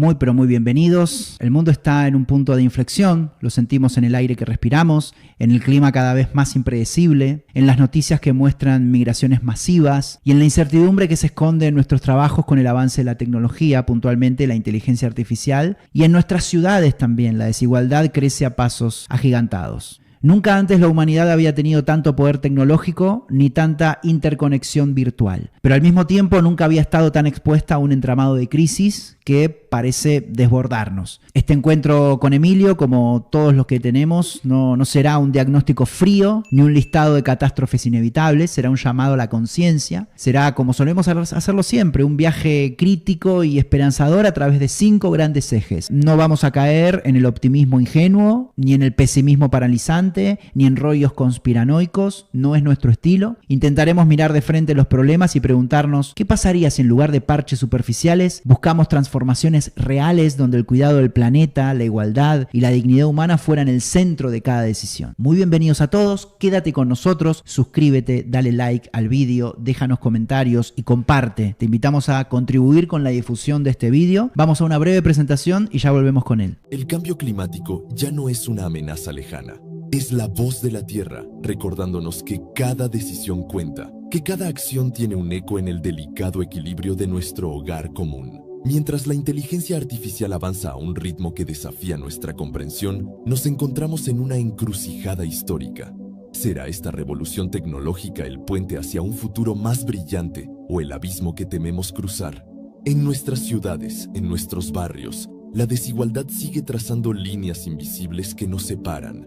Muy pero muy bienvenidos. El mundo está en un punto de inflexión, lo sentimos en el aire que respiramos, en el clima cada vez más impredecible, en las noticias que muestran migraciones masivas y en la incertidumbre que se esconde en nuestros trabajos con el avance de la tecnología, puntualmente la inteligencia artificial, y en nuestras ciudades también la desigualdad crece a pasos agigantados. Nunca antes la humanidad había tenido tanto poder tecnológico ni tanta interconexión virtual, pero al mismo tiempo nunca había estado tan expuesta a un entramado de crisis que parece desbordarnos. Este encuentro con Emilio, como todos los que tenemos, no será un diagnóstico frío ni un listado de catástrofes inevitables, será un llamado a la conciencia, será, como solemos hacerlo siempre, un viaje crítico y esperanzador a través de 5 grandes ejes. No vamos a caer en el optimismo ingenuo, ni en el pesimismo paralizante, ni en rollos conspiranoicos, no es nuestro estilo. Intentaremos mirar de frente los problemas y preguntarnos ¿qué pasaría si en lugar de parches superficiales buscamos transformaciones reales donde el cuidado del planeta, la igualdad y la dignidad humana fueran el centro de cada decisión? Muy bienvenidos a todos, quédate con nosotros, suscríbete, dale like al vídeo, déjanos comentarios y comparte. Te invitamos a contribuir con la difusión de este vídeo. Vamos a una breve presentación y ya volvemos con él. El cambio climático ya no es una amenaza lejana. Es la voz de la Tierra, recordándonos que cada decisión cuenta, que cada acción tiene un eco en el delicado equilibrio de nuestro hogar común. Mientras la inteligencia artificial avanza a un ritmo que desafía nuestra comprensión, nos encontramos en una encrucijada histórica. ¿Será esta revolución tecnológica el puente hacia un futuro más brillante o el abismo que tememos cruzar? En nuestras ciudades, en nuestros barrios, la desigualdad sigue trazando líneas invisibles que nos separan.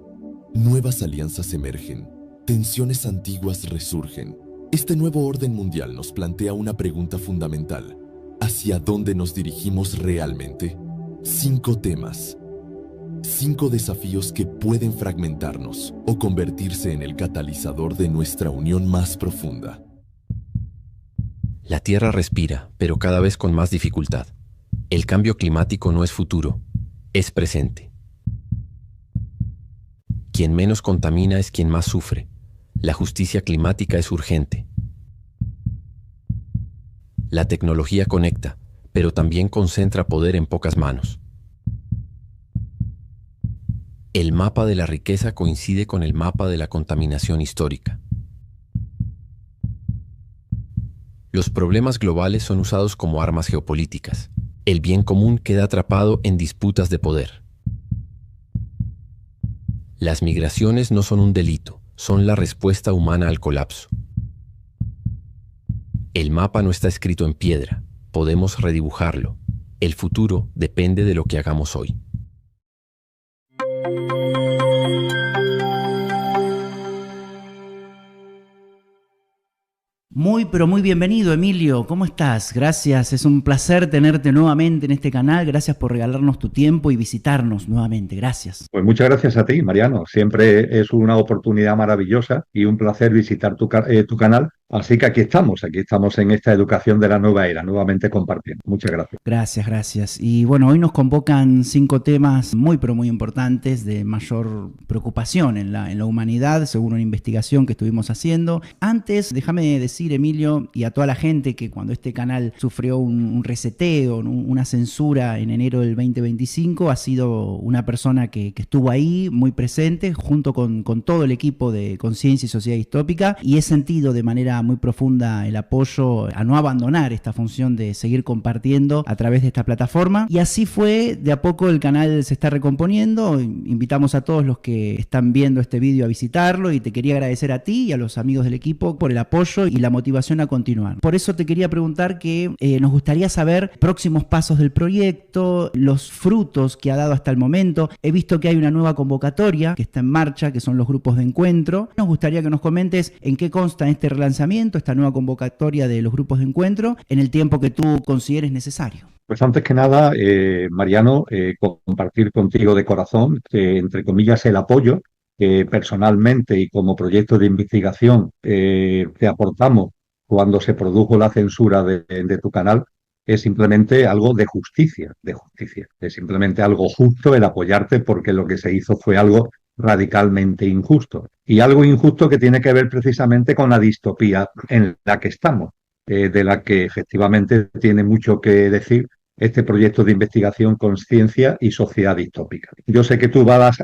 Nuevas alianzas emergen, tensiones antiguas resurgen. Este nuevo orden mundial nos plantea una pregunta fundamental. ¿Hacia dónde nos dirigimos realmente? 5 temas. 5 desafíos que pueden fragmentarnos o convertirse en el catalizador de nuestra unión más profunda. La Tierra respira, pero cada vez con más dificultad. El cambio climático no es futuro, es presente. Quien menos contamina es quien más sufre. La justicia climática es urgente. La tecnología conecta, pero también concentra poder en pocas manos. El mapa de la riqueza coincide con el mapa de la contaminación histórica. Los problemas globales son usados como armas geopolíticas. El bien común queda atrapado en disputas de poder. Las migraciones no son un delito, son la respuesta humana al colapso. El mapa no está escrito en piedra, podemos redibujarlo. El futuro depende de lo que hagamos hoy. Muy pero muy bienvenido, Emilio. ¿Cómo estás? Gracias, es un placer tenerte nuevamente en este canal. Gracias por regalarnos tu tiempo y visitarnos nuevamente. Gracias. Pues muchas gracias a ti, Mariano. Siempre es una oportunidad maravillosa y un placer visitar tu canal. Así que aquí estamos en esta educación de la nueva era, nuevamente compartiendo. Muchas gracias. Gracias. Y bueno, hoy nos convocan 5 temas muy pero muy importantes de mayor preocupación en la humanidad, según una investigación que estuvimos haciendo. Antes, déjame decir, Emilio, y a toda la gente que cuando este canal sufrió un reseteo, una censura en enero del 2025, ha sido una persona que estuvo ahí muy presente junto con todo el equipo de Conciencia y Sociedad Distópica, y he sentido de manera muy profunda el apoyo a no abandonar esta función de seguir compartiendo a través de esta plataforma. Y así fue, de a poco el canal se está recomponiendo. Invitamos a todos los que están viendo este vídeo a visitarlo, y te quería agradecer a ti y a los amigos del equipo por el apoyo y la motivación a continuar. Por eso te quería preguntar que nos gustaría saber próximos pasos del proyecto, los frutos que ha dado hasta el momento. He visto que hay una nueva convocatoria que está en marcha, que son los grupos de encuentro. Nos gustaría que nos comentes en qué consta este relanzamiento, esta nueva convocatoria de los grupos de encuentro, en el tiempo que tú consideres necesario. Pues antes que nada, Mariano, compartir contigo de corazón, entre comillas, el apoyo que personalmente y como proyecto de investigación te aportamos cuando se produjo la censura de tu canal. Es simplemente algo de justicia. Es simplemente algo justo el apoyarte, porque lo que se hizo fue algo radicalmente injusto. Y algo injusto que tiene que ver precisamente con la distopía en la que estamos, de la que efectivamente tiene mucho que decir este proyecto de investigación Consciencia y Sociedad Distópica. Yo sé que tú vas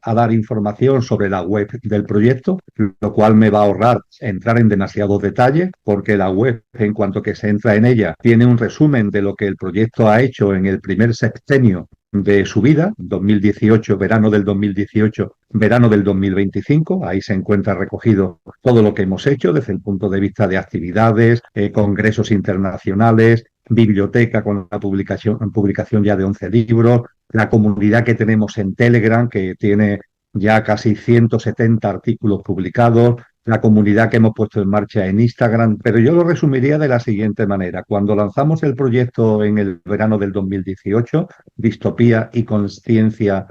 a dar información sobre la web del proyecto, lo cual me va a ahorrar entrar en demasiados detalles, porque la web, en cuanto que se entra en ella, tiene un resumen de lo que el proyecto ha hecho en el primer sexenio de su vida, 2018, verano del 2018, verano del 2025. Ahí se encuentra recogido todo lo que hemos hecho desde el punto de vista de actividades, congresos internacionales, biblioteca con la publicación ya de 11 libros, la comunidad que tenemos en Telegram, que tiene ya casi 170 artículos publicados, la comunidad que hemos puesto en marcha en Instagram, pero yo lo resumiría de la siguiente manera. Cuando lanzamos el proyecto en el verano del 2018, distopía y consciencia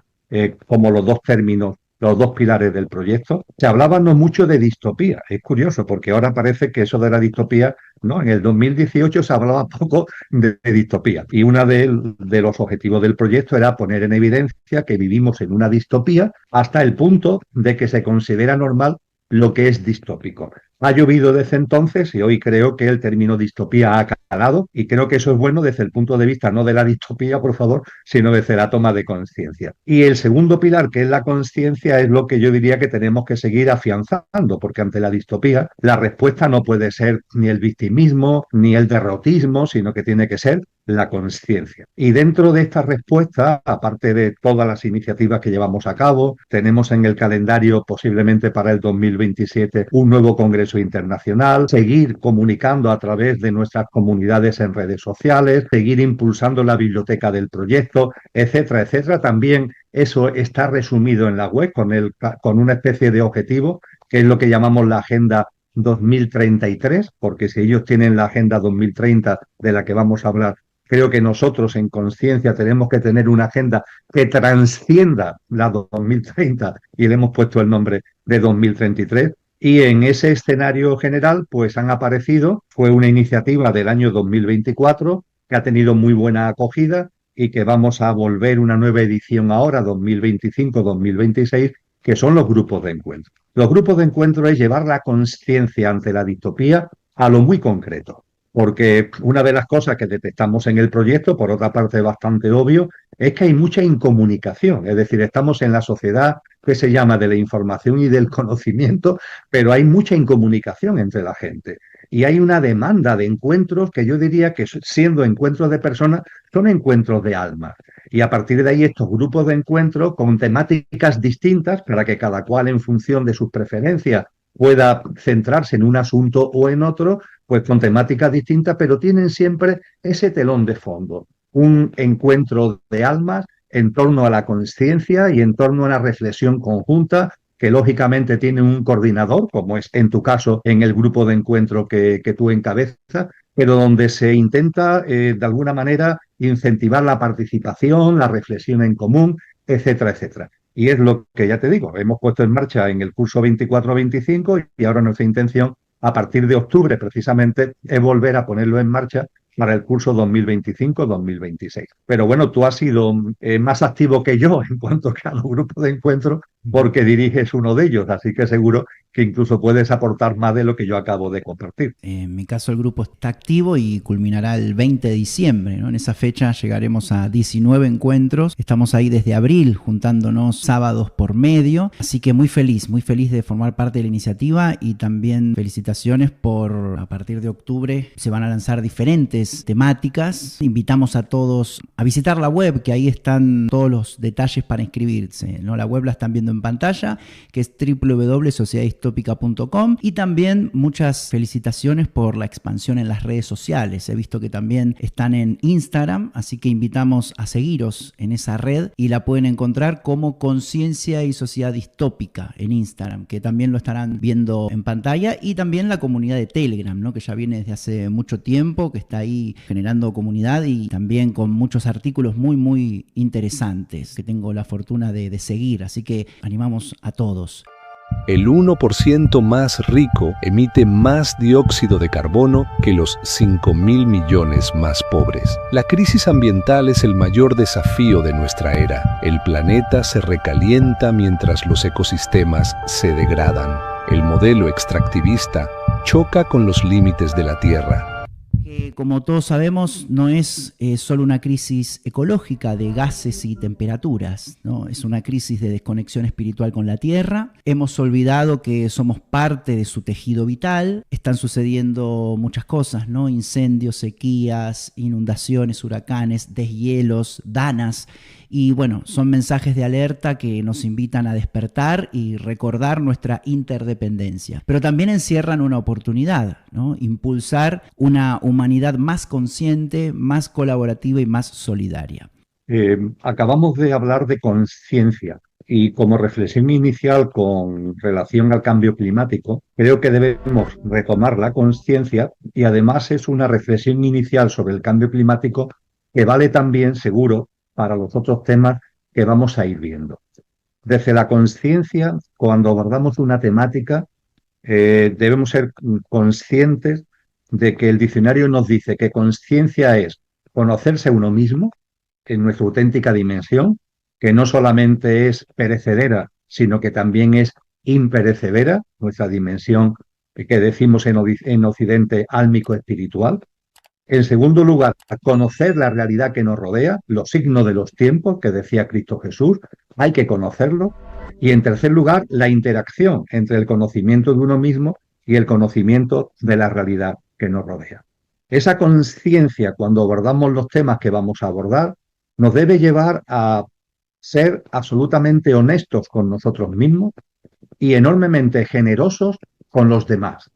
como los dos términos, los dos pilares del proyecto, se hablaba no mucho de distopía. Es curioso, porque ahora parece que eso de la distopía, ¿no? En el 2018 se hablaba poco de distopía. Y uno de los objetivos del proyecto era poner en evidencia que vivimos en una distopía hasta el punto de que se considera normal lo que es distópico. Ha llovido desde entonces y hoy creo que el término distopía ha calado, y creo que eso es bueno desde el punto de vista no de la distopía, por favor, sino desde la toma de conciencia. Y el segundo pilar, que es la conciencia, es lo que yo diría que tenemos que seguir afianzando, porque ante la distopía la respuesta no puede ser ni el victimismo ni el derrotismo, sino que tiene que ser la conciencia. Y dentro de esta respuesta, aparte de todas las iniciativas que llevamos a cabo, tenemos en el calendario posiblemente para el 2027 un nuevo congreso internacional, seguir comunicando a través de nuestras comunidades en redes sociales, seguir impulsando la biblioteca del proyecto, etcétera, etcétera. También eso está resumido en la web con una especie de objetivo, que es lo que llamamos la Agenda 2033, porque si ellos tienen la Agenda 2030 de la que vamos a hablar, creo que nosotros en Consciencia tenemos que tener una agenda que transcienda la 2030, y le hemos puesto el nombre de 2033. Y en ese escenario general, pues han aparecido, fue una iniciativa del año 2024 que ha tenido muy buena acogida y que vamos a volver una nueva edición ahora, 2025-2026, que son los grupos de encuentro. Los grupos de encuentro es llevar la conciencia ante la distopía a lo muy concreto. Porque una de las cosas que detectamos en el proyecto, por otra parte bastante obvio, es que hay mucha incomunicación. Es decir, estamos en la sociedad que se llama de la información y del conocimiento, pero hay mucha incomunicación entre la gente. Y hay una demanda de encuentros que yo diría que, siendo encuentros de personas, son encuentros de almas. Y a partir de ahí estos grupos de encuentro con temáticas distintas para que cada cual, en función de sus preferencias, pueda centrarse en un asunto o en otro, pues con temáticas distintas, pero tienen siempre ese telón de fondo, un encuentro de almas en torno a la conciencia y en torno a una reflexión conjunta que lógicamente tiene un coordinador, como es en tu caso en el grupo de encuentro que tú encabezas, pero donde se intenta de alguna manera incentivar la participación, la reflexión en común, etcétera, etcétera. Y es lo que ya te digo, hemos puesto en marcha en el curso 24-25 y ahora nuestra intención, a partir de octubre precisamente, es volver a ponerlo en marcha para el curso 2025-2026. Pero bueno, tú has sido más activo que yo en cuanto a los grupos de encuentro, porque diriges uno de ellos, así que seguro que incluso puedes aportar más de lo que yo acabo de compartir. En mi caso el grupo está activo y culminará el 20 de diciembre, ¿no? En esa fecha llegaremos a 19 encuentros. Estamos ahí desde abril juntándonos sábados por medio, así que muy feliz de formar parte de la iniciativa, y también felicitaciones por, a partir de octubre se van a lanzar diferentes temáticas. Invitamos a todos a visitar la web, que ahí están todos los detalles para inscribirse, ¿no? La web la están viendo en pantalla, que es www.sociedadistópica.com, y también muchas felicitaciones por la expansión en las redes sociales. He visto que también están en Instagram, así que invitamos a seguiros en esa red, y la pueden encontrar como Conciencia y Sociedad Distópica en Instagram, que también lo estarán viendo en pantalla, y también la comunidad de Telegram, ¿no? Que ya viene desde hace mucho tiempo, que está ahí generando comunidad y también con muchos artículos muy interesantes que tengo la fortuna de seguir, así que animamos a todos. El 1% más rico emite más dióxido de carbono que los 5.000 millones más pobres. La crisis ambiental es el mayor desafío de nuestra era. El planeta se recalienta mientras los ecosistemas se degradan. El modelo extractivista choca con los límites de la Tierra. como todos sabemos, no es solo una crisis ecológica de gases y temperaturas, ¿no? Es una crisis de desconexión espiritual con la Tierra. Hemos olvidado que somos parte de su tejido vital. Están sucediendo muchas cosas, ¿no? Incendios, sequías, inundaciones, huracanes, deshielos, danas. Y bueno, son mensajes de alerta que nos invitan a despertar y recordar nuestra interdependencia. Pero también encierran una oportunidad, ¿no? Impulsar una humanidad más consciente, más colaborativa y más solidaria. Acabamos de hablar de conciencia y como reflexión inicial con relación al cambio climático, creo que debemos retomar la conciencia y además es una reflexión inicial sobre el cambio climático que vale también, seguro, para los otros temas que vamos a ir viendo. Desde la conciencia, cuando abordamos una temática, debemos ser conscientes de que el diccionario nos dice que conciencia es conocerse a uno mismo en nuestra auténtica dimensión, que no solamente es perecedera, sino que también es imperecedera, nuestra dimensión que decimos en Occidente álmico-espiritual. En segundo lugar, conocer la realidad que nos rodea, los signos de los tiempos, que decía Cristo Jesús, hay que conocerlo. Y en tercer lugar, la interacción entre el conocimiento de uno mismo y el conocimiento de la realidad que nos rodea. Esa conciencia, cuando abordamos los temas que vamos a abordar, nos debe llevar a ser absolutamente honestos con nosotros mismos y enormemente generosos con los demás.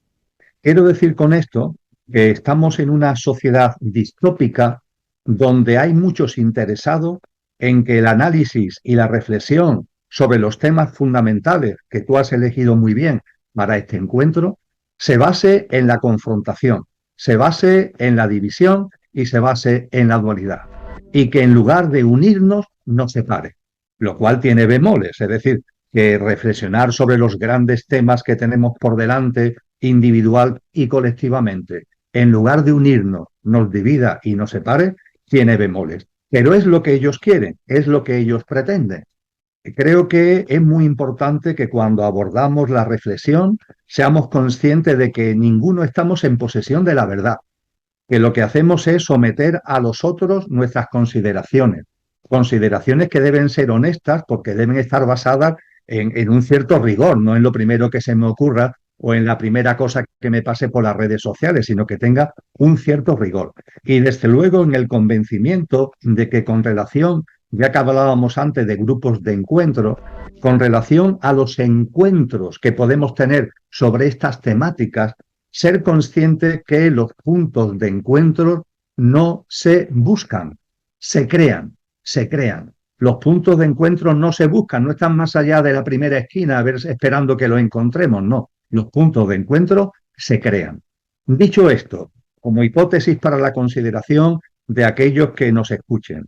Quiero decir con esto que estamos en una sociedad distópica donde hay muchos interesados en que el análisis y la reflexión sobre los temas fundamentales que tú has elegido muy bien para este encuentro se base en la confrontación, se base en la división y se base en la dualidad. Y que en lugar de unirnos nos separe, lo cual tiene bemoles, es decir, que reflexionar sobre los grandes temas que tenemos por delante individual y colectivamente, en lugar de unirnos, nos divida y nos separe, tiene bemoles. Pero es lo que ellos quieren, es lo que ellos pretenden. Creo que es muy importante que cuando abordamos la reflexión seamos conscientes de que ninguno estamos en posesión de la verdad, que lo que hacemos es someter a los otros nuestras consideraciones, consideraciones que deben ser honestas porque deben estar basadas en un cierto rigor, no en lo primero que se me ocurra o en la primera cosa que me pase por las redes sociales, sino que tenga un cierto rigor. Y desde luego en el convencimiento de que con relación, ya que hablábamos antes de grupos de encuentro, con relación a los encuentros que podemos tener sobre estas temáticas, ser consciente que los puntos de encuentro no se buscan, se crean, se crean. Los puntos de encuentro no se buscan, no están más allá de la primera esquina a ver, esperando que los encontremos, no. Los puntos de encuentro se crean. Dicho esto, como hipótesis para la consideración de aquellos que nos escuchen,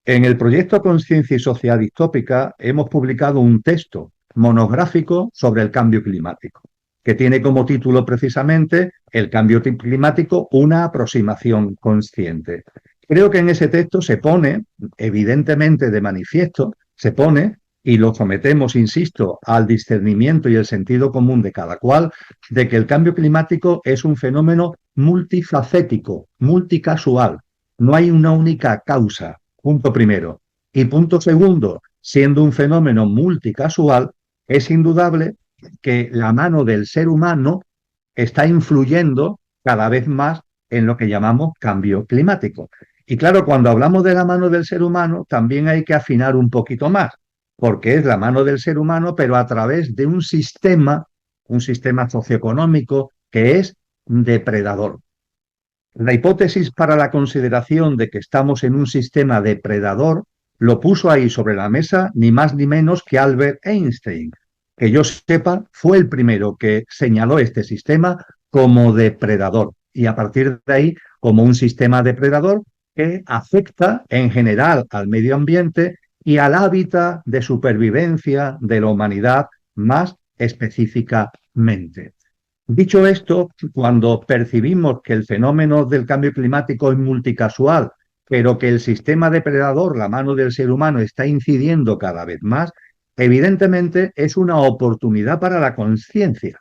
en el proyecto Conciencia y Sociedad Distópica hemos publicado un texto monográfico sobre el cambio climático, que tiene como título precisamente El cambio climático, una aproximación consciente. Creo que en ese texto se pone, evidentemente de manifiesto, se pone, y lo sometemos, insisto, al discernimiento y el sentido común de cada cual, de que el cambio climático es un fenómeno multifacético, multicasual. No hay una única causa, punto primero. Y punto segundo, siendo un fenómeno multicasual, es indudable que la mano del ser humano está influyendo cada vez más en lo que llamamos cambio climático. Y claro, cuando hablamos de la mano del ser humano, también hay que afinar un poquito más, porque es la mano del ser humano, pero a través de un sistema socioeconómico que es depredador. La hipótesis para la consideración de que estamos en un sistema depredador lo puso ahí sobre la mesa ni más ni menos que Albert Einstein. Que yo sepa, fue el primero que señaló este sistema como depredador y a partir de ahí como un sistema depredador que afecta en general al medio ambiente y al hábitat de supervivencia de la humanidad más específicamente. Dicho esto, cuando percibimos que el fenómeno del cambio climático es multicasual, pero que el sistema depredador, la mano del ser humano, está incidiendo cada vez más, evidentemente es una oportunidad para la conciencia,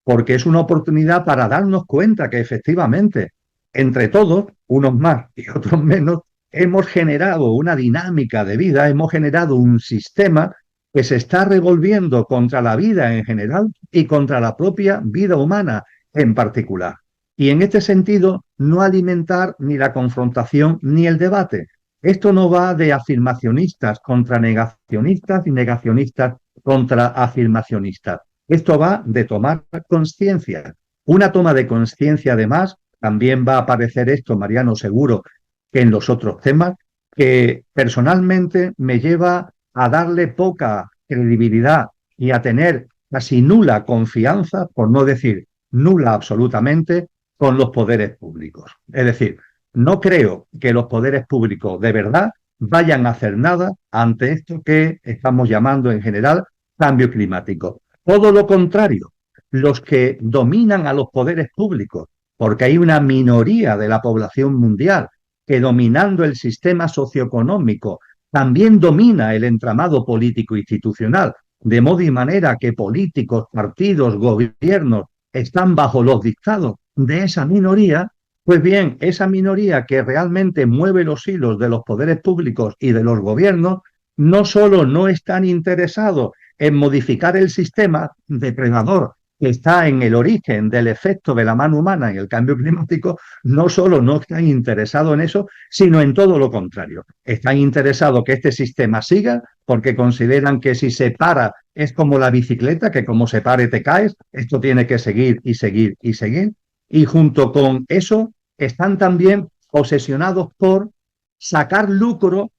porque es una oportunidad para darnos cuenta que efectivamente entre todos, unos más y otros menos, hemos generado una dinámica de vida, hemos generado un sistema que se está revolviendo contra la vida en general y contra la propia vida humana en particular. Y en este sentido, no alimentar ni la confrontación ni el debate. Esto no va de afirmacionistas contra negacionistas y negacionistas contra afirmacionistas. Esto va de tomar conciencia. Una toma de conciencia, además, también va a aparecer esto, Mariano, seguro, que en los otros temas, que personalmente me lleva a darle poca credibilidad y a tener casi nula confianza, por no decir nula absolutamente, con los poderes públicos. Es decir, no creo que los poderes públicos de verdad vayan a hacer nada ante esto que estamos llamando en general cambio climático. Todo lo contrario, los que dominan a los poderes públicos, porque hay una minoría de la población mundial que dominando el sistema socioeconómico también domina el entramado político institucional, de modo y manera que políticos, partidos, gobiernos están bajo los dictados de esa minoría. Pues bien, esa minoría que realmente mueve los hilos de los poderes públicos y de los gobiernos, no solo no están interesados en modificar el sistema depredador que está en el origen del efecto de la mano humana en el cambio climático, no solo no están interesados en eso, sino en todo lo contrario. Están interesados que este sistema siga porque consideran que si se para es como la bicicleta, que como se pare te caes, esto tiene que seguir y seguir y seguir. Y junto con eso están también obsesionados por sacar lucro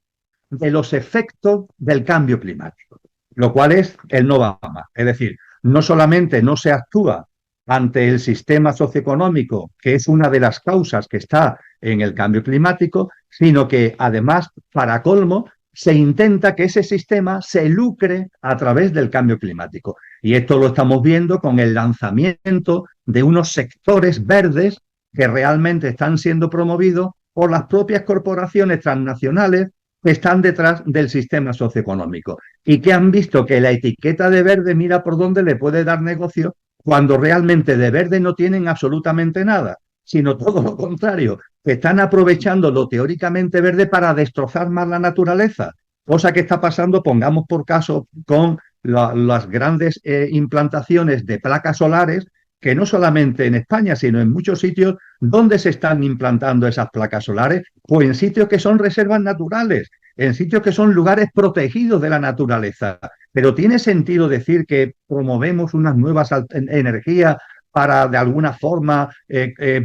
de los efectos del cambio climático, lo cual es el no va más. Es decir, no solamente no se actúa ante el sistema socioeconómico, que es una de las causas que está en el cambio climático, sino que además, para colmo, se intenta que ese sistema se lucre a través del cambio climático. Y esto lo estamos viendo con el lanzamiento de unos sectores verdes que realmente están siendo promovidos por las propias corporaciones transnacionales que están detrás del sistema socioeconómico y que han visto que la etiqueta de verde mira por dónde le puede dar negocio cuando realmente de verde no tienen absolutamente nada, sino todo lo contrario, que están aprovechando lo teóricamente verde para destrozar más la naturaleza, cosa que está pasando, pongamos por caso, con las grandes implantaciones de placas solares, que no solamente en España, sino en muchos sitios donde se están implantando esas placas solares, pues en sitios que son reservas naturales, en sitios que son lugares protegidos de la naturaleza. Pero ¿tiene sentido decir que promovemos unas nuevas energías para, de alguna forma,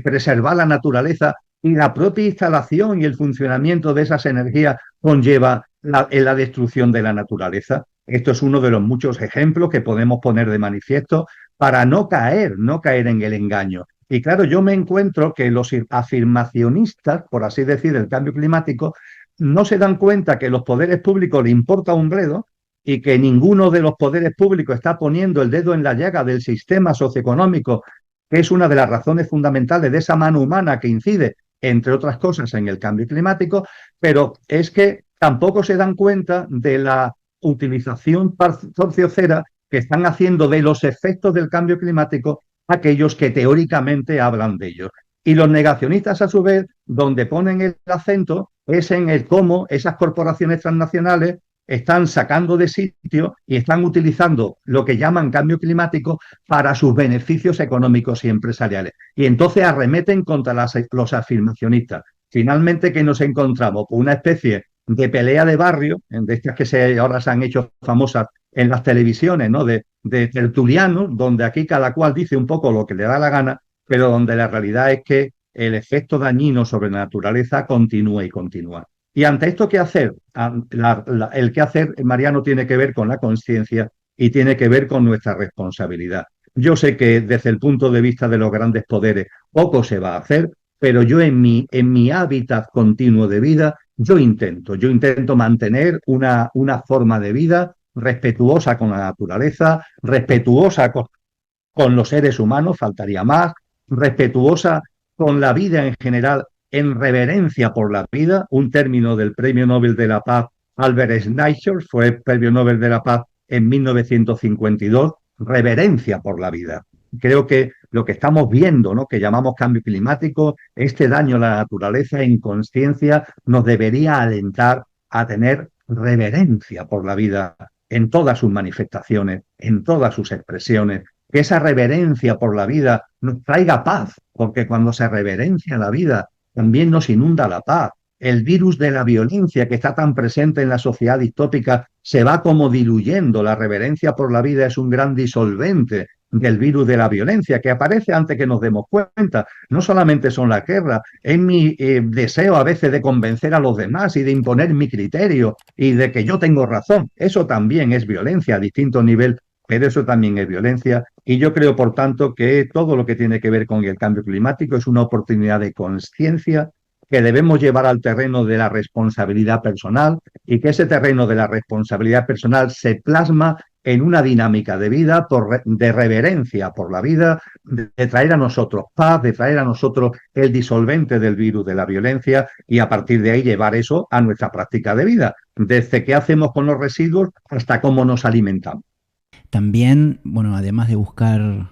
preservar la naturaleza y la propia instalación y el funcionamiento de esas energías conlleva la destrucción de la naturaleza? Esto es uno de los muchos ejemplos que podemos poner de manifiesto para no caer en el engaño. Y claro, yo me encuentro que los afirmacionistas, por así decir, del cambio climático, no se dan cuenta que a los poderes públicos le importa un bledo y que ninguno de los poderes públicos está poniendo el dedo en la llaga del sistema socioeconómico, que es una de las razones fundamentales de esa mano humana que incide, entre otras cosas, en el cambio climático, pero es que tampoco se dan cuenta de la utilización torciocera que están haciendo de los efectos del cambio climático aquellos que teóricamente hablan de ellos. Y los negacionistas, a su vez, donde ponen el acento es en el cómo esas corporaciones transnacionales están sacando de sitio y están utilizando lo que llaman cambio climático para sus beneficios económicos y empresariales. Y entonces arremeten contra los afirmacionistas. Finalmente, ¿qué nos encontramos? Pues una especie de pelea de barrio, de estas que ahora se han hecho famosas en las televisiones, ¿no? De tertulianos, donde aquí cada cual dice un poco lo que le da la gana, pero donde la realidad es que el efecto dañino sobre la naturaleza continúa y continúa. Y ante esto, ¿qué hacer? El qué hacer, Mariano, tiene que ver con la conciencia y tiene que ver con nuestra responsabilidad. Yo sé que desde el punto de vista de los grandes poderes poco se va a hacer, pero yo en mi hábitat continuo de vida, yo intento mantener una forma de vida respetuosa con la naturaleza, respetuosa con los seres humanos, faltaría más, respetuosa con la vida en general, en reverencia por la vida, un término del Premio Nobel de la Paz Albert Schweitzer, fue Premio Nobel de la Paz en 1952, reverencia por la vida. creo que lo que estamos viendo, ¿no?, que llamamos cambio climático, este daño a la naturaleza en conciencia, nos debería alentar a tener reverencia por la vida en todas sus manifestaciones, en todas sus expresiones, que esa reverencia por la vida nos traiga paz, porque cuando se reverencia la vida, también nos inunda la paz. El virus de la violencia que está tan presente en la sociedad distópica se va como diluyendo. La reverencia por la vida es un gran disolvente del virus de la violencia que aparece antes que nos demos cuenta. No solamente son las guerras, es mi deseo a veces de convencer a los demás y de imponer mi criterio y de que yo tengo razón. Eso también es violencia a distinto nivel, pero eso también es violencia. Y yo creo, por tanto, que todo lo que tiene que ver con el cambio climático es una oportunidad de conciencia que debemos llevar al terreno de la responsabilidad personal y que ese terreno de la responsabilidad personal se plasma en una dinámica de vida de reverencia por la vida, de traer a nosotros paz, de traer a nosotros el disolvente del virus de la violencia y a partir de ahí llevar eso a nuestra práctica de vida, desde qué hacemos con los residuos hasta cómo nos alimentamos. También, bueno, además de buscar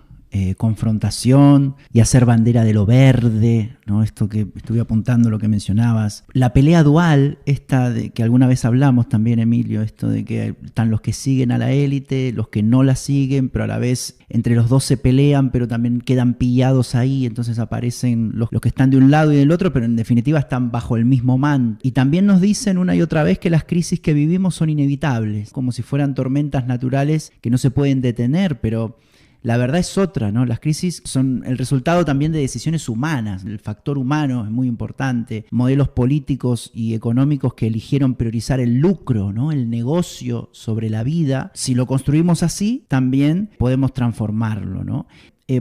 confrontación y hacer bandera de lo verde, ¿no? Esto que estuve apuntando, lo que mencionabas. La pelea dual, esta de que alguna vez hablamos también, Emilio, esto de que están los que siguen a la élite, los que no la siguen, pero a la vez entre los dos se pelean, pero también quedan pillados ahí, entonces aparecen los que están de un lado y del otro, pero en definitiva están bajo el mismo manto. Y también nos dicen una y otra vez que las crisis que vivimos son inevitables, como si fueran tormentas naturales que no se pueden detener, pero la verdad es otra, ¿no? Las crisis son el resultado también de decisiones humanas. El factor humano es muy importante. Modelos políticos y económicos que eligieron priorizar el lucro, ¿no?, el negocio sobre la vida. Si lo construimos así, también podemos transformarlo, ¿no?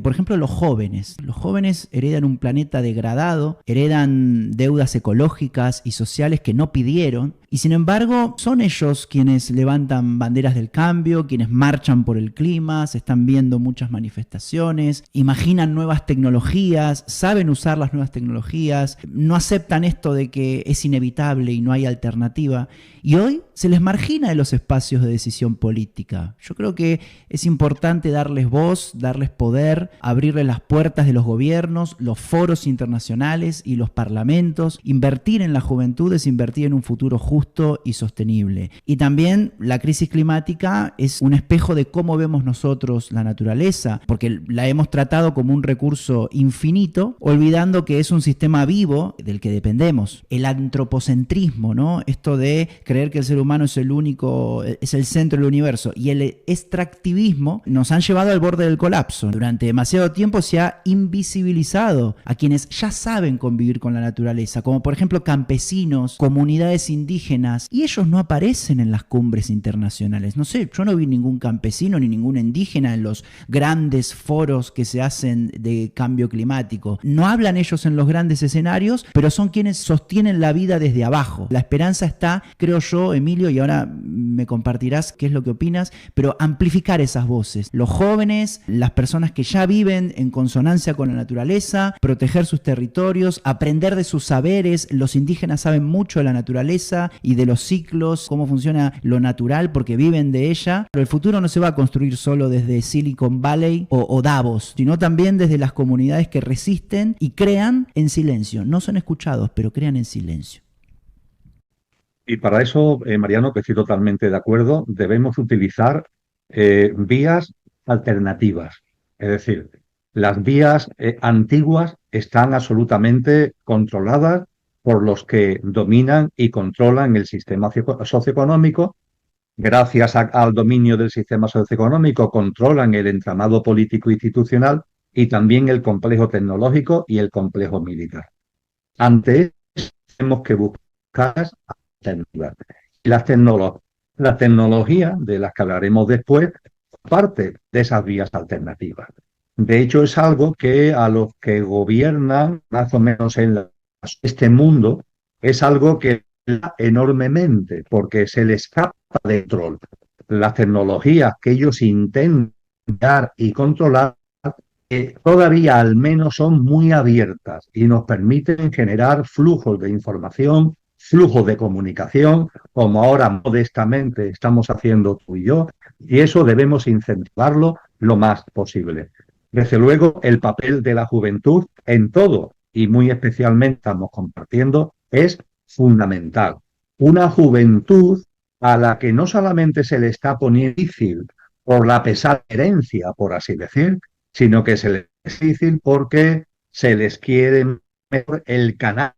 Por ejemplo, los jóvenes. Los jóvenes heredan un planeta degradado, heredan deudas ecológicas y sociales que no pidieron, y sin embargo son ellos quienes levantan banderas del cambio, quienes marchan por el clima, se están viendo muchas manifestaciones, imaginan nuevas tecnologías, saben usar las nuevas tecnologías, no aceptan esto de que es inevitable y no hay alternativa, y hoy se les margina de los espacios de decisión política. Yo creo que es importante darles voz, darles poder, abrirles las puertas de los gobiernos, los foros internacionales y los parlamentos. Invertir en la juventud es invertir en un futuro justo y sostenible. Y también la crisis climática es un espejo de cómo vemos nosotros la naturaleza, porque la hemos tratado como un recurso infinito, olvidando que es un sistema vivo del que dependemos. El antropocentrismo, ¿no? Esto de creer que el ser humano es el único, es el centro del universo, y el extractivismo nos han llevado al borde del colapso. Durante demasiado tiempo se ha invisibilizado a quienes ya saben convivir con la naturaleza, como por ejemplo campesinos, comunidades indígenas, y ellos no aparecen en las cumbres internacionales. No sé, yo no vi ningún campesino ni ningún indígena en los grandes foros que se hacen de cambio climático. No hablan ellos en los grandes escenarios, pero son quienes sostienen la vida desde abajo. La esperanza está, creo yo, Emilio, y ahora me compartirás qué es lo que opinas, pero amplificar esas voces. Los jóvenes, las personas que ya viven en consonancia con la naturaleza, proteger sus territorios, aprender de sus saberes. Los indígenas saben mucho de la naturaleza y de los ciclos, cómo funciona lo natural, porque viven de ella. Pero el futuro no se va a construir solo desde Silicon Valley o Davos, sino también desde las comunidades que resisten y crean en silencio. No son escuchados, pero crean en silencio. Y para eso, Mariano, que estoy totalmente de acuerdo, debemos utilizar vías alternativas. Es decir, las vías antiguas están absolutamente controladas por los que dominan y controlan el sistema socioeconómico. Gracias al dominio del sistema socioeconómico controlan el entramado político institucional y también el complejo tecnológico y el complejo militar. Ante eso tenemos que buscar alternativas. La tecnología, de las que hablaremos después, parte de esas vías alternativas. De hecho, es algo que a los que gobiernan, más o menos en este mundo, es algo que enormemente, porque se les escapa de control. Las tecnologías que ellos intentan dar y controlar todavía al menos son muy abiertas y nos permiten generar flujos de información, flujos de comunicación, como ahora modestamente estamos haciendo tú y yo, y eso debemos incentivarlo lo más posible. Desde luego, el papel de la juventud en todo, y muy especialmente estamos compartiendo, es fundamental. Una juventud a la que no solamente se le está poniendo difícil por la pesada herencia, por así decir, sino que se les es difícil porque se les quiere meter el canal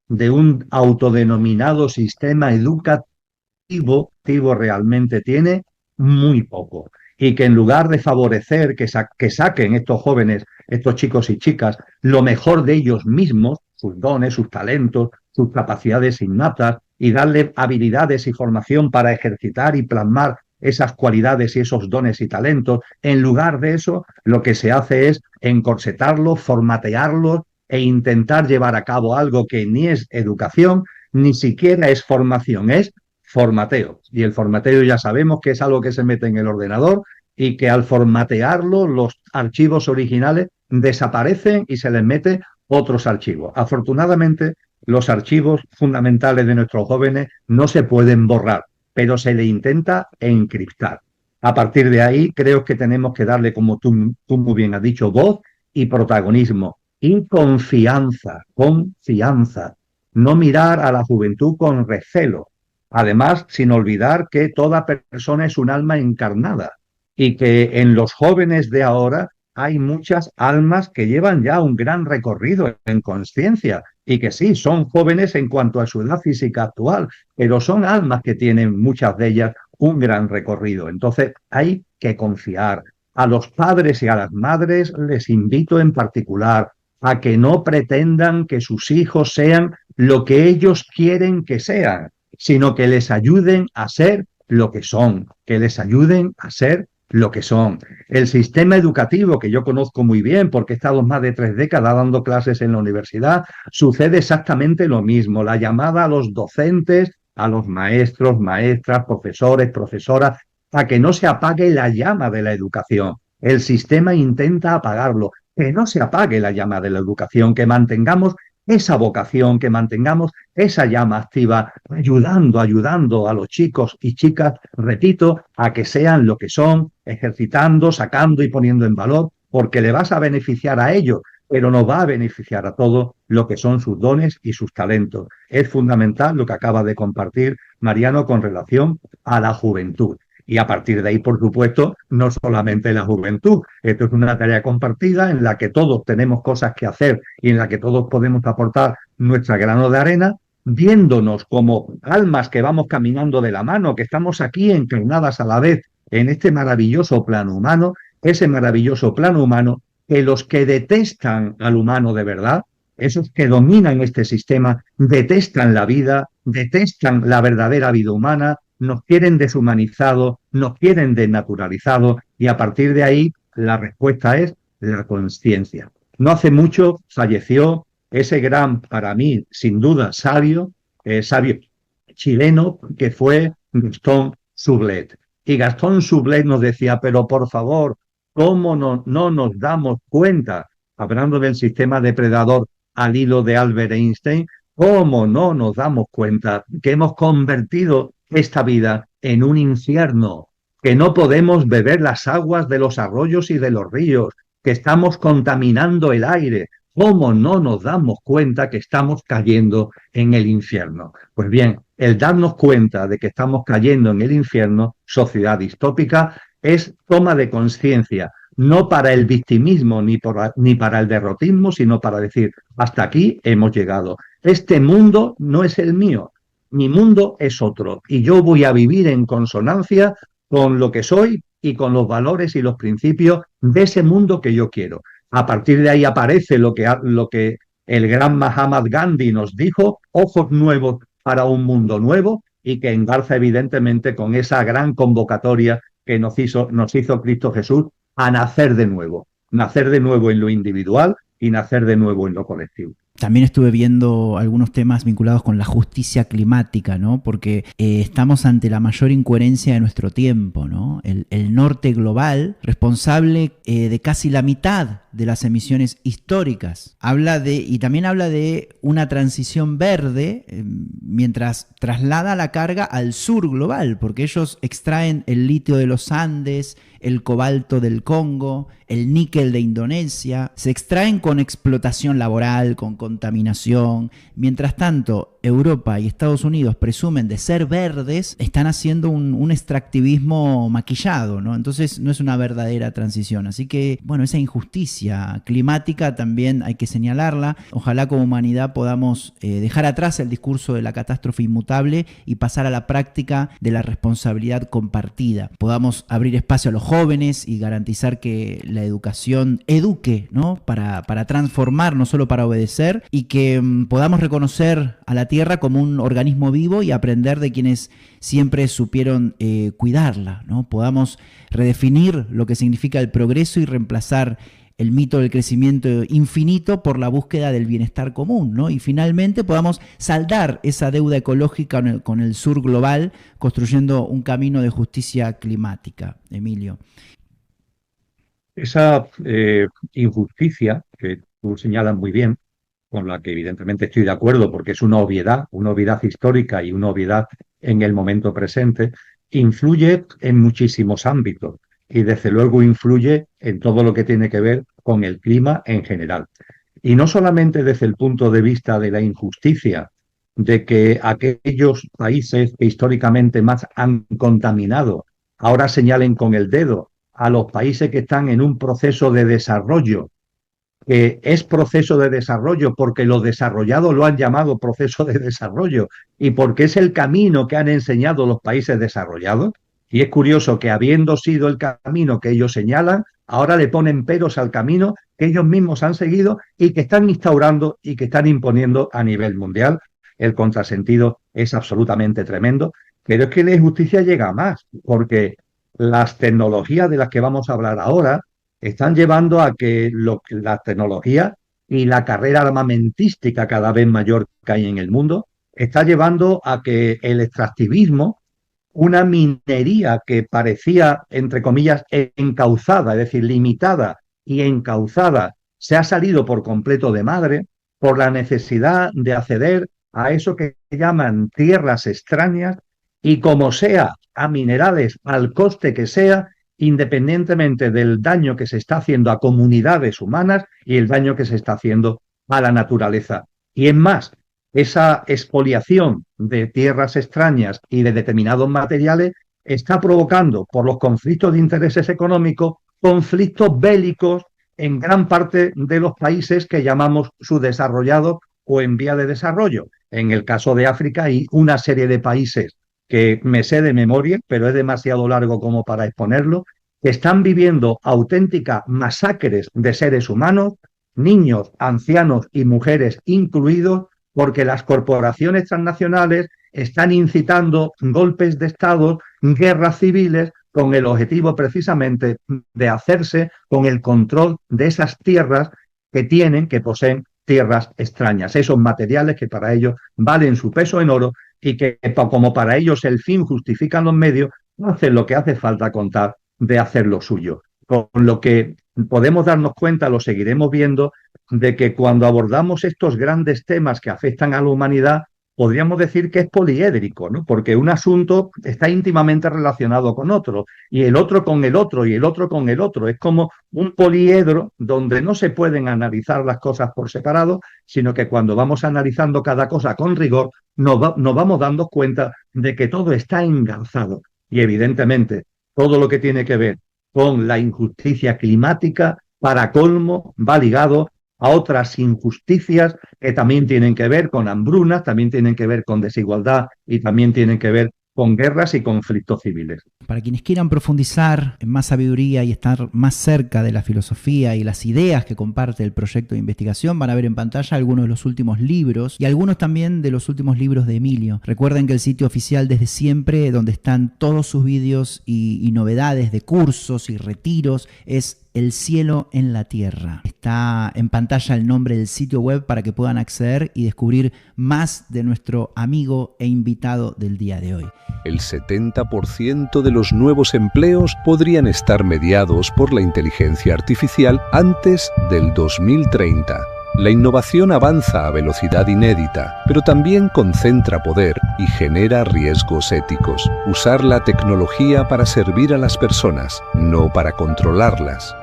de un autodenominado sistema educativo realmente tiene muy poco. Y que en lugar de favorecer que saquen estos jóvenes, estos chicos y chicas, lo mejor de ellos mismos, sus dones, sus talentos, sus capacidades innatas, y darle habilidades y formación para ejercitar y plasmar esas cualidades y esos dones y talentos, en lugar de eso, lo que se hace es encorsetarlos, formatearlos e intentar llevar a cabo algo que ni es educación, ni siquiera es formación, es formateo. Y el formateo ya sabemos que es algo que se mete en el ordenador y que al formatearlo los archivos originales desaparecen y se les mete otros archivos. Afortunadamente, los archivos fundamentales de nuestros jóvenes no se pueden borrar, pero se le intenta encriptar. A partir de ahí, creo que tenemos que darle, como tú muy bien has dicho, voz y protagonismo y confianza, confianza. No mirar a la juventud con recelo. Además, sin olvidar que toda persona es un alma encarnada y que en los jóvenes de ahora hay muchas almas que llevan ya un gran recorrido en conciencia y que sí, son jóvenes en cuanto a su edad física actual, pero son almas que tienen muchas de ellas un gran recorrido. Entonces hay que confiar. A los padres y a las madres les invito en particular a que no pretendan que sus hijos sean lo que ellos quieren que sean, sino que les ayuden a ser lo que son, que les ayuden a ser lo que son. El sistema educativo, que yo conozco muy bien porque he estado más de 3 décadas dando clases en la universidad, sucede exactamente lo mismo. La llamada a los docentes, a los maestros, maestras, profesores, profesoras, a que no se apague la llama de la educación. El sistema intenta apagarlo. Que no se apague la llama de la educación, que mantengamos esa vocación, que mantengamos esa llama activa, ayudando a los chicos y chicas, repito, a que sean lo que son, ejercitando, sacando y poniendo en valor, porque le vas a beneficiar a ellos, pero nos va a beneficiar a todos lo que son sus dones y sus talentos. Es fundamental lo que acaba de compartir Mariano con relación a la juventud. Y a partir de ahí, por supuesto, no solamente la juventud. Esto es una tarea compartida en la que todos tenemos cosas que hacer y en la que todos podemos aportar nuestra grano de arena, viéndonos como almas que vamos caminando de la mano, que estamos aquí encarnadas a la vez en este maravilloso plano humano, ese maravilloso plano humano que los que detestan al humano de verdad, esos que dominan este sistema, detestan la vida, detestan la verdadera vida humana, nos quieren deshumanizados, nos quieren desnaturalizados, y a partir de ahí la respuesta es la conciencia. No hace mucho falleció ese gran, para mí, sin duda, sabio chileno que fue Gastón Sublet. Y Gastón Sublet nos decía, pero por favor, ¿cómo no nos damos cuenta, hablando del sistema depredador al hilo de Albert Einstein, cómo no nos damos cuenta que hemos convertido esta vida en un infierno, que no podemos beber las aguas de los arroyos y de los ríos, que estamos contaminando el aire? ¿Cómo no nos damos cuenta que estamos cayendo en el infierno? Pues bien, el darnos cuenta de que estamos cayendo en el infierno, sociedad distópica, es toma de conciencia, no para el victimismo ni para el derrotismo, sino para decir, hasta aquí hemos llegado. Este mundo no es el mío, mi mundo es otro, y yo voy a vivir en consonancia con lo que soy y con los valores y los principios de ese mundo que yo quiero. A partir de ahí aparece lo que el gran Mahatma Gandhi nos dijo, ojos nuevos para un mundo nuevo, y que engarza evidentemente con esa gran convocatoria que nos hizo Cristo Jesús a nacer de nuevo en lo individual y nacer de nuevo en lo colectivo. También estuve viendo algunos temas vinculados con la justicia climática, ¿no? Porque estamos ante la mayor incoherencia de nuestro tiempo, ¿no? El norte global, responsable de casi la mitad de las emisiones históricas. Y también habla de una transición verde, mientras traslada la carga al sur global, porque ellos extraen el litio de los Andes, el cobalto del Congo, el níquel de Indonesia, se extraen con explotación laboral, con contaminación. Mientras tanto, Europa y Estados Unidos presumen de ser verdes, están haciendo un extractivismo maquillado, ¿no? Entonces no es una verdadera transición. Así que, bueno, esa injusticia climática también hay que señalarla. Ojalá como humanidad podamos dejar atrás el discurso de la catástrofe inmutable y pasar a la práctica de la responsabilidad compartida. Podamos abrir espacio a los jóvenes y garantizar que la educación eduque, ¿no? Para transformar, no solo para obedecer, y que podamos reconocer a la tierra como un organismo vivo y aprender de quienes siempre supieron cuidarla, ¿no? Podamos redefinir lo que significa el progreso y reemplazar el mito del crecimiento infinito por la búsqueda del bienestar común, ¿no? Y finalmente podamos saldar esa deuda ecológica con el sur global, construyendo un camino de justicia climática. Emilio. Esa injusticia que tú señalas muy bien, con la que evidentemente estoy de acuerdo porque es una obviedad histórica y una obviedad en el momento presente, influye en muchísimos ámbitos y desde luego influye en todo lo que tiene que ver con el clima en general. Y no solamente desde el punto de vista de la injusticia, de que aquellos países que históricamente más han contaminado ahora señalen con el dedo a los países que están en un proceso de desarrollo, que es proceso de desarrollo porque los desarrollados lo han llamado proceso de desarrollo y porque es el camino que han enseñado los países desarrollados. Y es curioso que habiendo sido el camino que ellos señalan, ahora le ponen peros al camino que ellos mismos han seguido y que están instaurando y que están imponiendo a nivel mundial. El contrasentido es absolutamente tremendo, pero es que la injusticia llega a más, porque las tecnologías de las que vamos a hablar ahora están llevando a que la tecnología y la carrera armamentística cada vez mayor que hay en el mundo está llevando a que el extractivismo, una minería que parecía, entre comillas, encauzada, es decir, limitada y encauzada, se ha salido por completo de madre por la necesidad de acceder a eso que llaman tierras extrañas y como sea, a minerales al coste que sea, independientemente del daño que se está haciendo a comunidades humanas y el daño que se está haciendo a la naturaleza. Y es más, esa expoliación de tierras extrañas y de determinados materiales está provocando, por los conflictos de intereses económicos, conflictos bélicos en gran parte de los países que llamamos subdesarrollados o en vía de desarrollo. En el caso de África hay una serie de países que me sé de memoria, pero es demasiado largo como para exponerlo, que están viviendo auténticas masacres de seres humanos, niños, ancianos y mujeres incluidos, porque las corporaciones transnacionales están incitando golpes de Estado, guerras civiles, con el objetivo precisamente de hacerse con el control de esas tierras que poseen tierras extrañas, esos materiales que para ellos valen su peso en oro y que como para ellos el fin justifican los medios, hacen lo que hace falta contar de hacer lo suyo. Con lo que podemos darnos cuenta, lo seguiremos viendo, de que cuando abordamos estos grandes temas que afectan a la humanidad, podríamos decir que es poliédrico, ¿no? Porque un asunto está íntimamente relacionado con otro, y el otro con el otro, y el otro con el otro. Es como un poliedro donde no se pueden analizar las cosas por separado, sino que cuando vamos analizando cada cosa con rigor, nos vamos dando cuenta de que todo está engarzado. Y evidentemente, todo lo que tiene que ver con la injusticia climática, para colmo, va ligado a otras injusticias que también tienen que ver con hambrunas, también tienen que ver con desigualdad y también tienen que ver con guerras y conflictos civiles. Para quienes quieran profundizar en más sabiduría y estar más cerca de la filosofía y las ideas que comparte el proyecto de investigación, van a ver en pantalla algunos de los últimos libros y algunos también de los últimos libros de Emilio. Recuerden que el sitio oficial Desde Siempre, donde están todos sus vídeos y novedades de cursos y retiros, es El cielo en la tierra. Está en pantalla el nombre del sitio web para que puedan acceder y descubrir más de nuestro amigo e invitado del día de hoy. El 70% de los nuevos empleos podrían estar mediados por la inteligencia artificial antes del 2030. La innovación avanza a velocidad inédita, pero también concentra poder y genera riesgos éticos. Usar la tecnología para servir a las personas, no para controlarlas.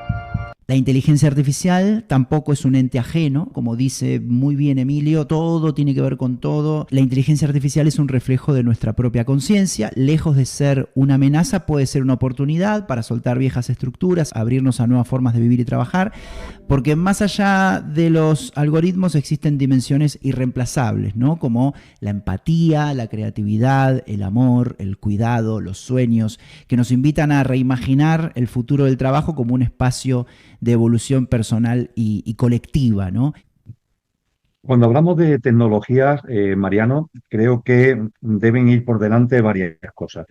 La inteligencia artificial tampoco es un ente ajeno, como dice muy bien Emilio, todo tiene que ver con todo. La inteligencia artificial es un reflejo de nuestra propia conciencia, lejos de ser una amenaza, puede ser una oportunidad para soltar viejas estructuras, abrirnos a nuevas formas de vivir y trabajar, porque más allá de los algoritmos existen dimensiones irreemplazables, ¿no? Como la empatía, la creatividad, el amor, el cuidado, los sueños, que nos invitan a reimaginar el futuro del trabajo como un espacio de evolución personal y colectiva, ¿no? Cuando hablamos de tecnologías, Mariano, creo que deben ir por delante varias cosas.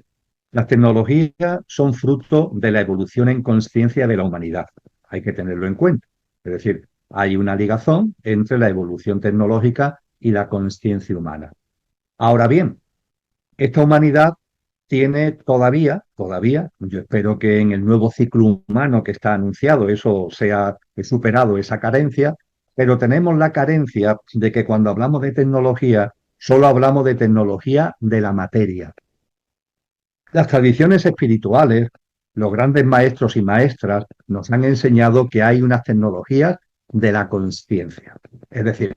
Las tecnologías son fruto de la evolución en conciencia de la humanidad. Hay que tenerlo en cuenta. Es decir, hay una ligazón entre la evolución tecnológica y la conciencia humana. Ahora bien, esta humanidad tiene todavía, yo espero que en el nuevo ciclo humano que está anunciado eso sea superado, esa carencia, pero tenemos la carencia de que cuando hablamos de tecnología, solo hablamos de tecnología de la materia. Las tradiciones espirituales, los grandes maestros y maestras nos han enseñado que hay unas tecnologías de la conciencia. Es decir,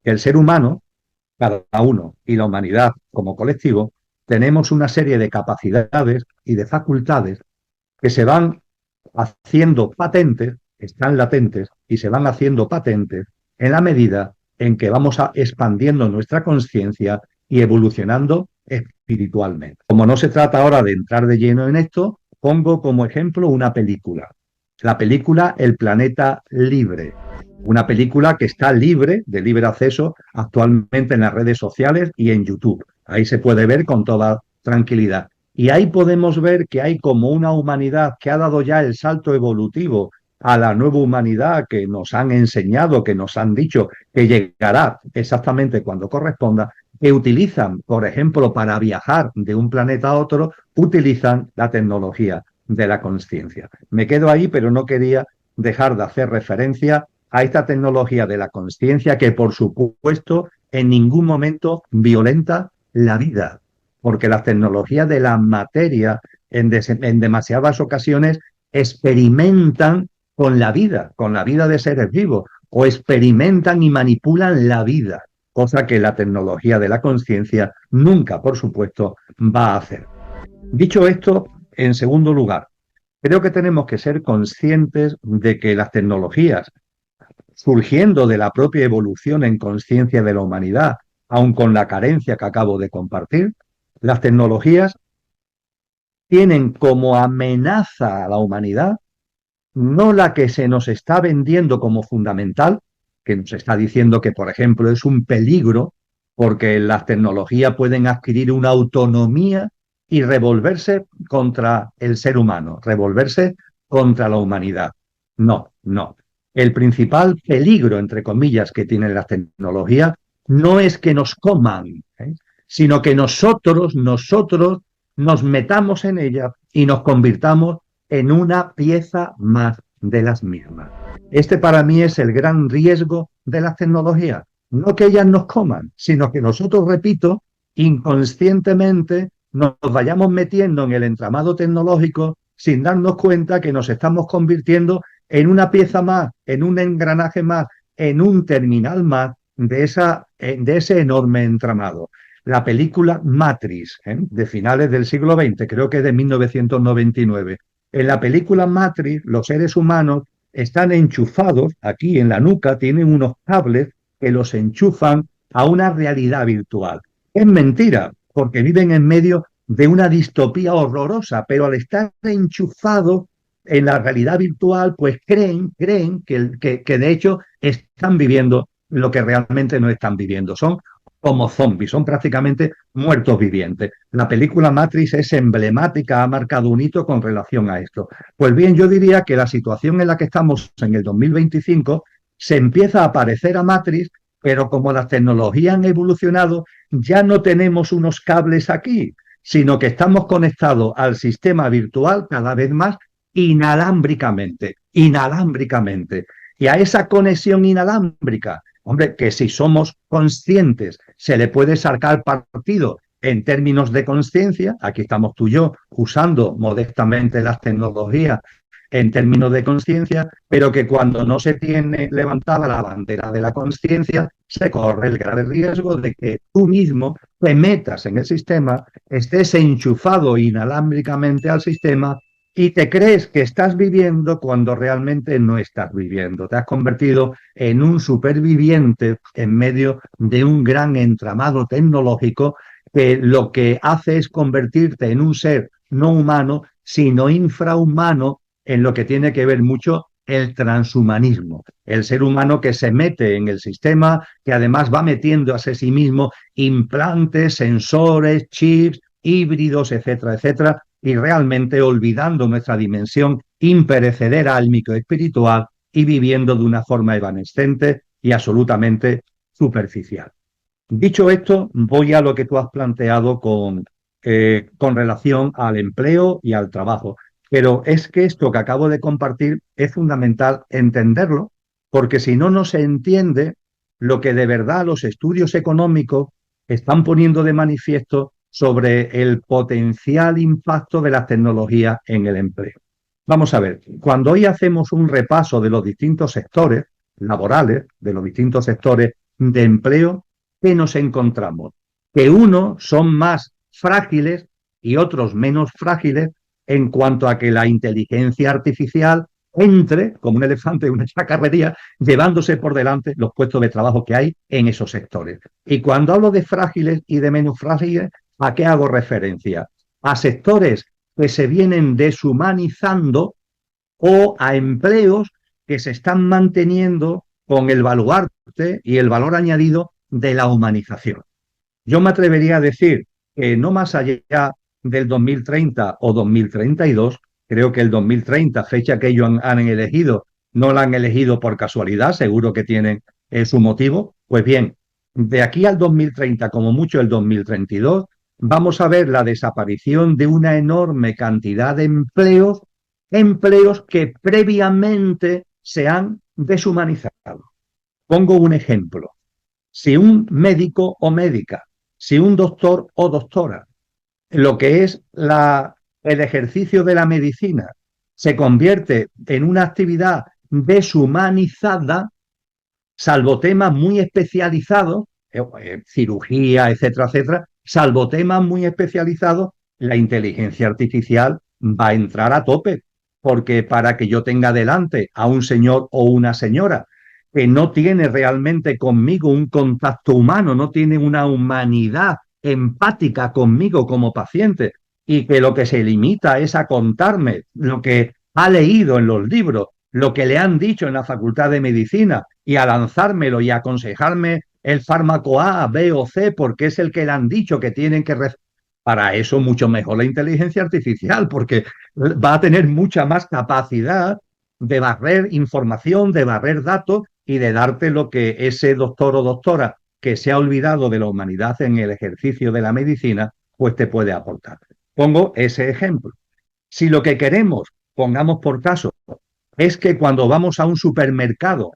que el ser humano, cada uno, y la humanidad como colectivo, tenemos una serie de capacidades y de facultades que se van haciendo patentes, están latentes y se van haciendo patentes en la medida en que vamos expandiendo nuestra conciencia y evolucionando espiritualmente. Como no se trata ahora de entrar de lleno en esto, pongo como ejemplo una película. La película El planeta libre. Una película que está libre, de libre acceso, actualmente en las redes sociales y en YouTube. Ahí se puede ver con toda tranquilidad. Y ahí podemos ver que hay como una humanidad que ha dado ya el salto evolutivo a la nueva humanidad que nos han enseñado, que nos han dicho que llegará exactamente cuando corresponda, que utilizan, por ejemplo, para viajar de un planeta a otro, utilizan la tecnología de la conciencia. Me quedo ahí, pero no quería dejar de hacer referencia a esta tecnología de la conciencia que, por supuesto, en ningún momento violenta la vida, porque las tecnologías de la materia en demasiadas ocasiones experimentan con la vida de seres vivos, o experimentan y manipulan la vida, cosa que la tecnología de la conciencia nunca, por supuesto, va a hacer. Dicho esto, en segundo lugar, creo que tenemos que ser conscientes de que las tecnologías, surgiendo de la propia evolución en conciencia de la humanidad, aun con la carencia que acabo de compartir, las tecnologías tienen como amenaza a la humanidad no la que se nos está vendiendo como fundamental, que nos está diciendo que, por ejemplo, es un peligro porque las tecnologías pueden adquirir una autonomía y revolverse contra el ser humano, revolverse contra la humanidad. No, no. El principal peligro, entre comillas, que tienen las tecnologías no es que nos coman, sino que nosotros nos metamos en ellas y nos convirtamos en una pieza más de las mismas. Este para mí es el gran riesgo de las tecnologías. No que ellas nos coman, sino que nosotros, repito, inconscientemente nos vayamos metiendo en el entramado tecnológico sin darnos cuenta que nos estamos convirtiendo en una pieza más, en un engranaje más, en un terminal más de ese enorme entramado. La película Matrix, de finales del siglo XX, creo que de 1999. En la película Matrix, los seres humanos están enchufados, aquí en la nuca, tienen unos cables que los enchufan a una realidad virtual. Es mentira, porque viven en medio de una distopía horrorosa, pero al estar enchufados en la realidad virtual, pues creen que de hecho están viviendo lo que realmente no están viviendo. Son como zombies, son prácticamente muertos vivientes. La película Matrix es emblemática, ha marcado un hito con relación a esto. Pues bien, yo diría que la situación en la que estamos en el 2025 se empieza a parecer a Matrix, pero como las tecnologías han evolucionado, ya no tenemos unos cables aquí, sino que estamos conectados al sistema virtual cada vez más inalámbricamente, inalámbricamente. Y a esa conexión inalámbrica, hombre, que si somos conscientes se le puede sacar partido en términos de conciencia, aquí estamos tú y yo usando modestamente las tecnologías en términos de conciencia, pero que cuando no se tiene levantada la bandera de la conciencia, se corre el grave riesgo de que tú mismo te metas en el sistema, estés enchufado inalámbricamente al sistema y te crees que estás viviendo cuando realmente no estás viviendo. Te has convertido en un superviviente en medio de un gran entramado tecnológico que lo que hace es convertirte en un ser no humano, sino infrahumano, en lo que tiene que ver mucho el transhumanismo, el ser humano que se mete en el sistema, que además va metiendo a sí mismo implantes, sensores, chips, híbridos, etcétera, etcétera, y realmente olvidando nuestra dimensión imperecedera al microespiritual y viviendo de una forma evanescente y absolutamente superficial. Dicho esto, voy a lo que tú has planteado con relación al empleo y al trabajo. Pero es que esto que acabo de compartir es fundamental entenderlo, porque si no, no se entiende lo que de verdad los estudios económicos están poniendo de manifiesto sobre el potencial impacto de las tecnologías en el empleo. Vamos a ver, cuando hoy hacemos un repaso de los distintos sectores laborales, de los distintos sectores de empleo, ¿qué nos encontramos? Que unos son más frágiles y otros menos frágiles en cuanto a que la inteligencia artificial entre como un elefante en una chacarrería, llevándose por delante los puestos de trabajo que hay en esos sectores. Y cuando hablo de frágiles y de menos frágiles, ¿a qué hago referencia? A sectores que se vienen deshumanizando o a empleos que se están manteniendo con el baluarte y el valor añadido de la humanización. Yo me atrevería a decir que no más allá del 2030 o 2032, creo que el 2030, fecha que ellos han elegido, no la han elegido por casualidad, seguro que tienen su motivo. Pues bien, de aquí al 2030, como mucho el 2032, vamos a ver la desaparición de una enorme cantidad de empleos que previamente se han deshumanizado. Pongo un ejemplo. Si un médico o médica, si un doctor o doctora, lo que es el ejercicio de la medicina se convierte en una actividad deshumanizada, salvo temas muy especializados, cirugía, etcétera, etcétera, salvo temas muy especializados, la inteligencia artificial va a entrar a tope, porque para que yo tenga delante a un señor o una señora que no tiene realmente conmigo un contacto humano, no tiene una humanidad empática conmigo como paciente, y que lo que se limita es a contarme lo que ha leído en los libros, lo que le han dicho en la Facultad de Medicina, y a lanzármelo y a aconsejarme el fármaco A, B o C, porque es el que le han dicho que tienen que... Para eso mucho mejor la inteligencia artificial, porque va a tener mucha más capacidad de barrer información, de barrer datos y de darte lo que ese doctor o doctora que se ha olvidado de la humanidad en el ejercicio de la medicina, pues te puede aportar. Pongo ese ejemplo. Si lo que queremos, pongamos por caso, es que cuando vamos a un supermercado,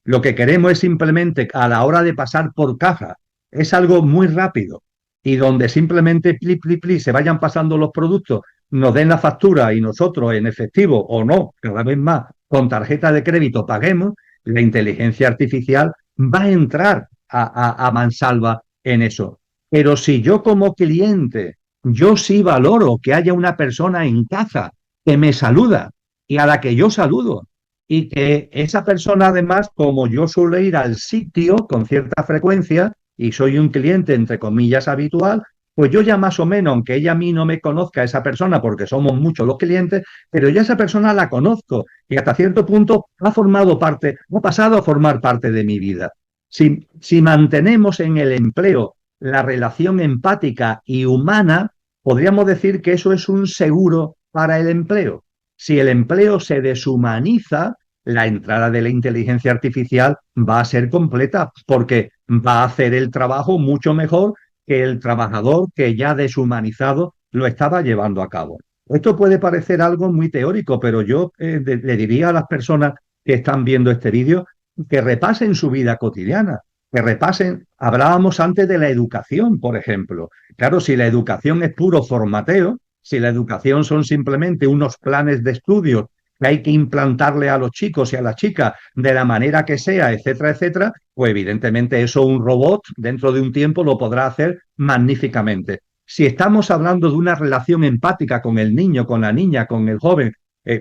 lo que queremos es simplemente a la hora de pasar por caja, es algo muy rápido y donde simplemente pli, se vayan pasando los productos, nos den la factura y nosotros en efectivo o no, cada vez más, con tarjeta de crédito paguemos, la inteligencia artificial va a entrar a mansalva en eso. Pero si yo como cliente, yo sí valoro que haya una persona en casa que me saluda y a la que yo saludo, y que esa persona además, como yo suelo ir al sitio con cierta frecuencia y soy un cliente entre comillas habitual, pues yo ya más o menos, aunque ella a mí no me conozca, esa persona, porque somos muchos los clientes, pero ya esa persona la conozco y hasta cierto punto ha formado parte, ha pasado a formar parte de mi vida. Si mantenemos en el empleo la relación empática y humana, podríamos decir que eso es un seguro para el empleo. Si el empleo se deshumaniza, la entrada de la inteligencia artificial va a ser completa porque va a hacer el trabajo mucho mejor que el trabajador que ya deshumanizado lo estaba llevando a cabo. Esto puede parecer algo muy teórico, pero yo le diría a las personas que están viendo este vídeo que repasen su vida cotidiana, que repasen, hablábamos antes de la educación, por ejemplo. Claro, si la educación es puro formateo, si la educación son simplemente unos planes de estudios que hay que implantarle a los chicos y a las chicas de la manera que sea, etcétera, etcétera, pues evidentemente eso un robot dentro de un tiempo lo podrá hacer magníficamente. Si estamos hablando de una relación empática con el niño, con la niña, con el joven,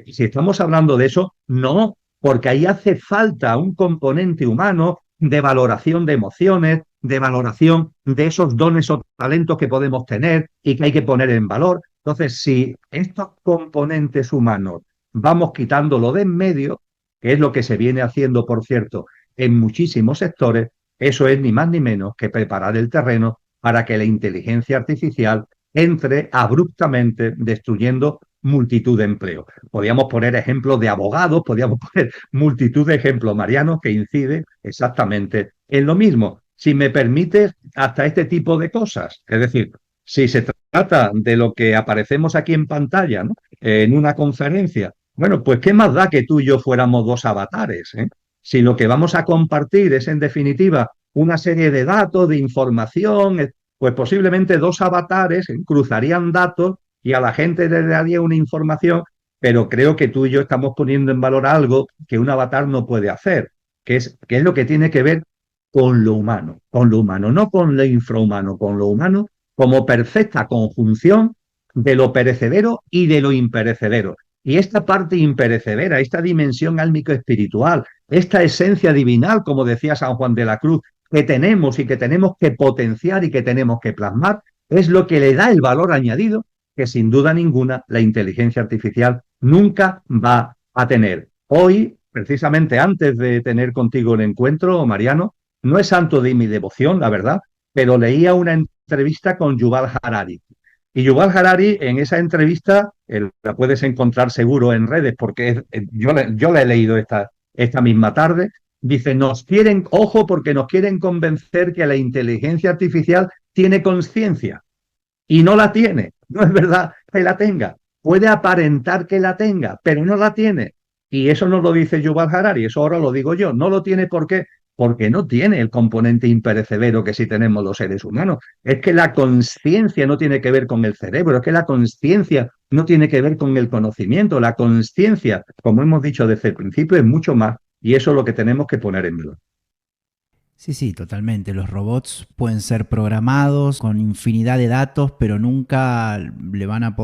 si estamos hablando de eso, no, porque ahí hace falta un componente humano de valoración de emociones, de valoración de esos dones o talentos que podemos tener y que hay que poner en valor. Entonces, si estos componentes humanos vamos quitándolo de en medio, que es lo que se viene haciendo, por cierto, en muchísimos sectores, eso es ni más ni menos que preparar el terreno para que la inteligencia artificial entre abruptamente destruyendo multitud de empleos. Podríamos poner ejemplos de abogados, podríamos poner multitud de ejemplos, Mariano, que incide exactamente en lo mismo. Si me permites, hasta este tipo de cosas. Es decir, si se trata de lo que aparecemos aquí en pantalla, ¿no? En una conferencia, bueno, pues qué más da que tú y yo fuéramos dos avatares, ¿eh? Si lo que vamos a compartir es, en definitiva, una serie de datos, de información, pues posiblemente dos avatares cruzarían datos y a la gente le daría una información, pero creo que tú y yo estamos poniendo en valor algo que un avatar no puede hacer, que es lo que tiene que ver con lo humano, no con lo infrahumano, con lo humano como perfecta conjunción de lo perecedero y de lo imperecedero. Y esta parte imperecedera, esta dimensión álmico-espiritual, esta esencia divinal, como decía San Juan de la Cruz, que tenemos y que tenemos que potenciar y que tenemos que plasmar, es lo que le da el valor añadido que sin duda ninguna la inteligencia artificial nunca va a tener. Hoy, precisamente antes de tener contigo el encuentro, Mariano, no es santo de mi devoción, la verdad, pero leía una entrevista con Yuval Harari. Y Yuval Harari, en esa entrevista, la puedes encontrar seguro en redes, porque yo la he leído esta misma tarde, dice, ojo, porque nos quieren convencer que la inteligencia artificial tiene conciencia. Y no la tiene. No es verdad que la tenga. Puede aparentar que la tenga, pero no la tiene. Y eso no lo dice Yuval Harari, eso ahora lo digo yo. No lo tiene, ¿por qué? Porque no tiene el componente imperecedero que sí tenemos los seres humanos. Es que la conciencia no tiene que ver con el cerebro, es que la conciencia no tiene que ver con el conocimiento. La conciencia, como hemos dicho desde el principio, es mucho más. Y eso es lo que tenemos que poner en valor. Sí, totalmente. Los robots pueden ser programados con infinidad de datos, pero nunca le van a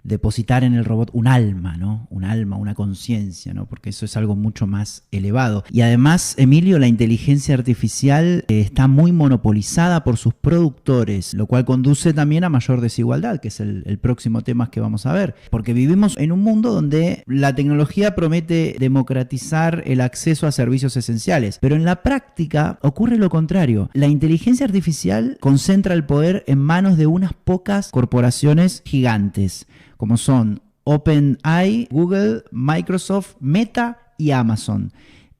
depositar en el robot un alma, ¿no? Un alma, una conciencia, ¿no? Porque eso es algo mucho más elevado. Y además, Emilio, la inteligencia artificial está muy monopolizada por sus productores, lo cual conduce también a mayor desigualdad, que es el próximo tema que vamos a ver. Porque vivimos en un mundo donde la tecnología promete democratizar el acceso a servicios esenciales, pero en la práctica ocurre lo contrario. La inteligencia artificial concentra el poder en manos de unas pocas corporaciones gigantes, como son OpenAI, Google, Microsoft, Meta y Amazon.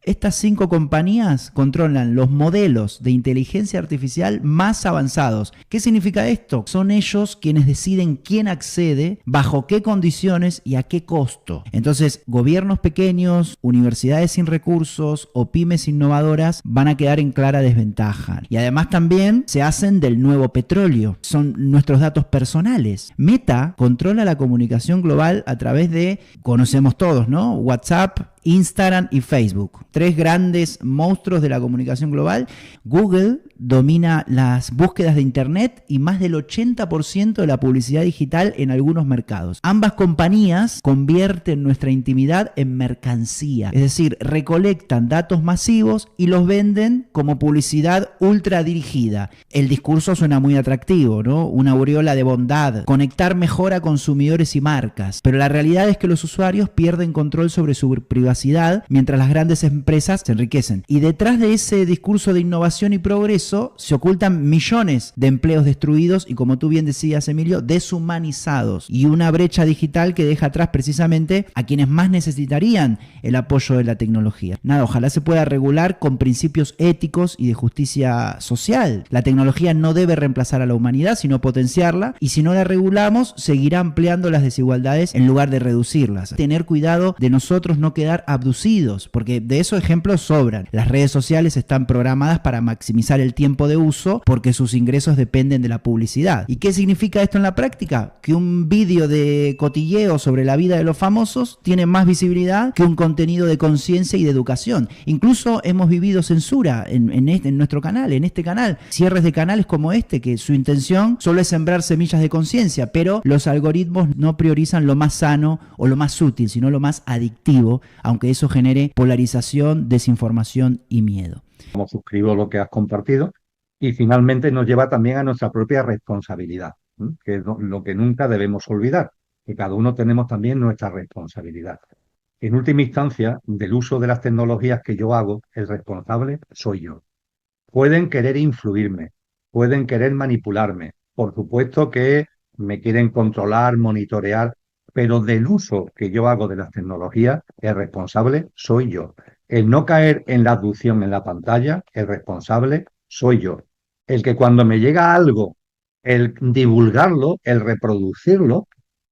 Estas 5 compañías controlan los modelos de inteligencia artificial más avanzados. ¿Qué significa esto? Son ellos quienes deciden quién accede, bajo qué condiciones y a qué costo. Entonces, gobiernos pequeños, universidades sin recursos o pymes innovadoras van a quedar en clara desventaja. Y además también se hacen del nuevo petróleo. Son nuestros datos personales. Meta controla la comunicación global a través de, conocemos todos, ¿no? WhatsApp, Instagram y Facebook. 3 grandes monstruos de la comunicación global. Google domina las búsquedas de Internet y más del 80% de la publicidad digital en algunos mercados. Ambas compañías convierten nuestra intimidad en mercancía, es decir, recolectan datos masivos y los venden como publicidad ultra dirigida. El discurso suena muy atractivo, ¿no? Una aureola de bondad, conectar mejor a consumidores y marcas, pero la realidad es que los usuarios pierden control sobre su privacidad mientras las grandes empresas se enriquecen. Y detrás de ese discurso de innovación y progreso se ocultan millones de empleos destruidos y, como tú bien decías, Emilio, deshumanizados, y una brecha digital que deja atrás precisamente a quienes más necesitarían el apoyo de la tecnología. Nada, ojalá se pueda regular con principios éticos y de justicia social. La tecnología no debe reemplazar a la humanidad, sino potenciarla, y si no la regulamos, seguirá ampliando las desigualdades en lugar de reducirlas. Tener cuidado de nosotros no quedar abducidos, porque de esos ejemplos sobran. Las redes sociales están programadas para maximizar el tiempo de uso porque sus ingresos dependen de la publicidad. ¿Y qué significa esto en la práctica? Que un vídeo de cotilleo sobre la vida de los famosos tiene más visibilidad que un contenido de conciencia y de educación. Incluso hemos vivido censura en nuestro canal, en este canal. Cierres de canales como este, que su intención solo es sembrar semillas de conciencia, pero los algoritmos no priorizan lo más sano o lo más útil, sino lo más adictivo, aunque eso genere polarización, desinformación y miedo. Como suscribo lo que has compartido, y finalmente nos lleva también a nuestra propia responsabilidad, ¿sí? Que es lo que nunca debemos olvidar, que cada uno tenemos también nuestra responsabilidad. En última instancia, del uso de las tecnologías que yo hago, el responsable soy yo. Pueden querer influirme, pueden querer manipularme, por supuesto que me quieren controlar, monitorear, pero del uso que yo hago de las tecnologías, el responsable soy yo. El no caer en la abducción en la pantalla, el responsable soy yo. El que cuando me llega algo, el divulgarlo, el reproducirlo,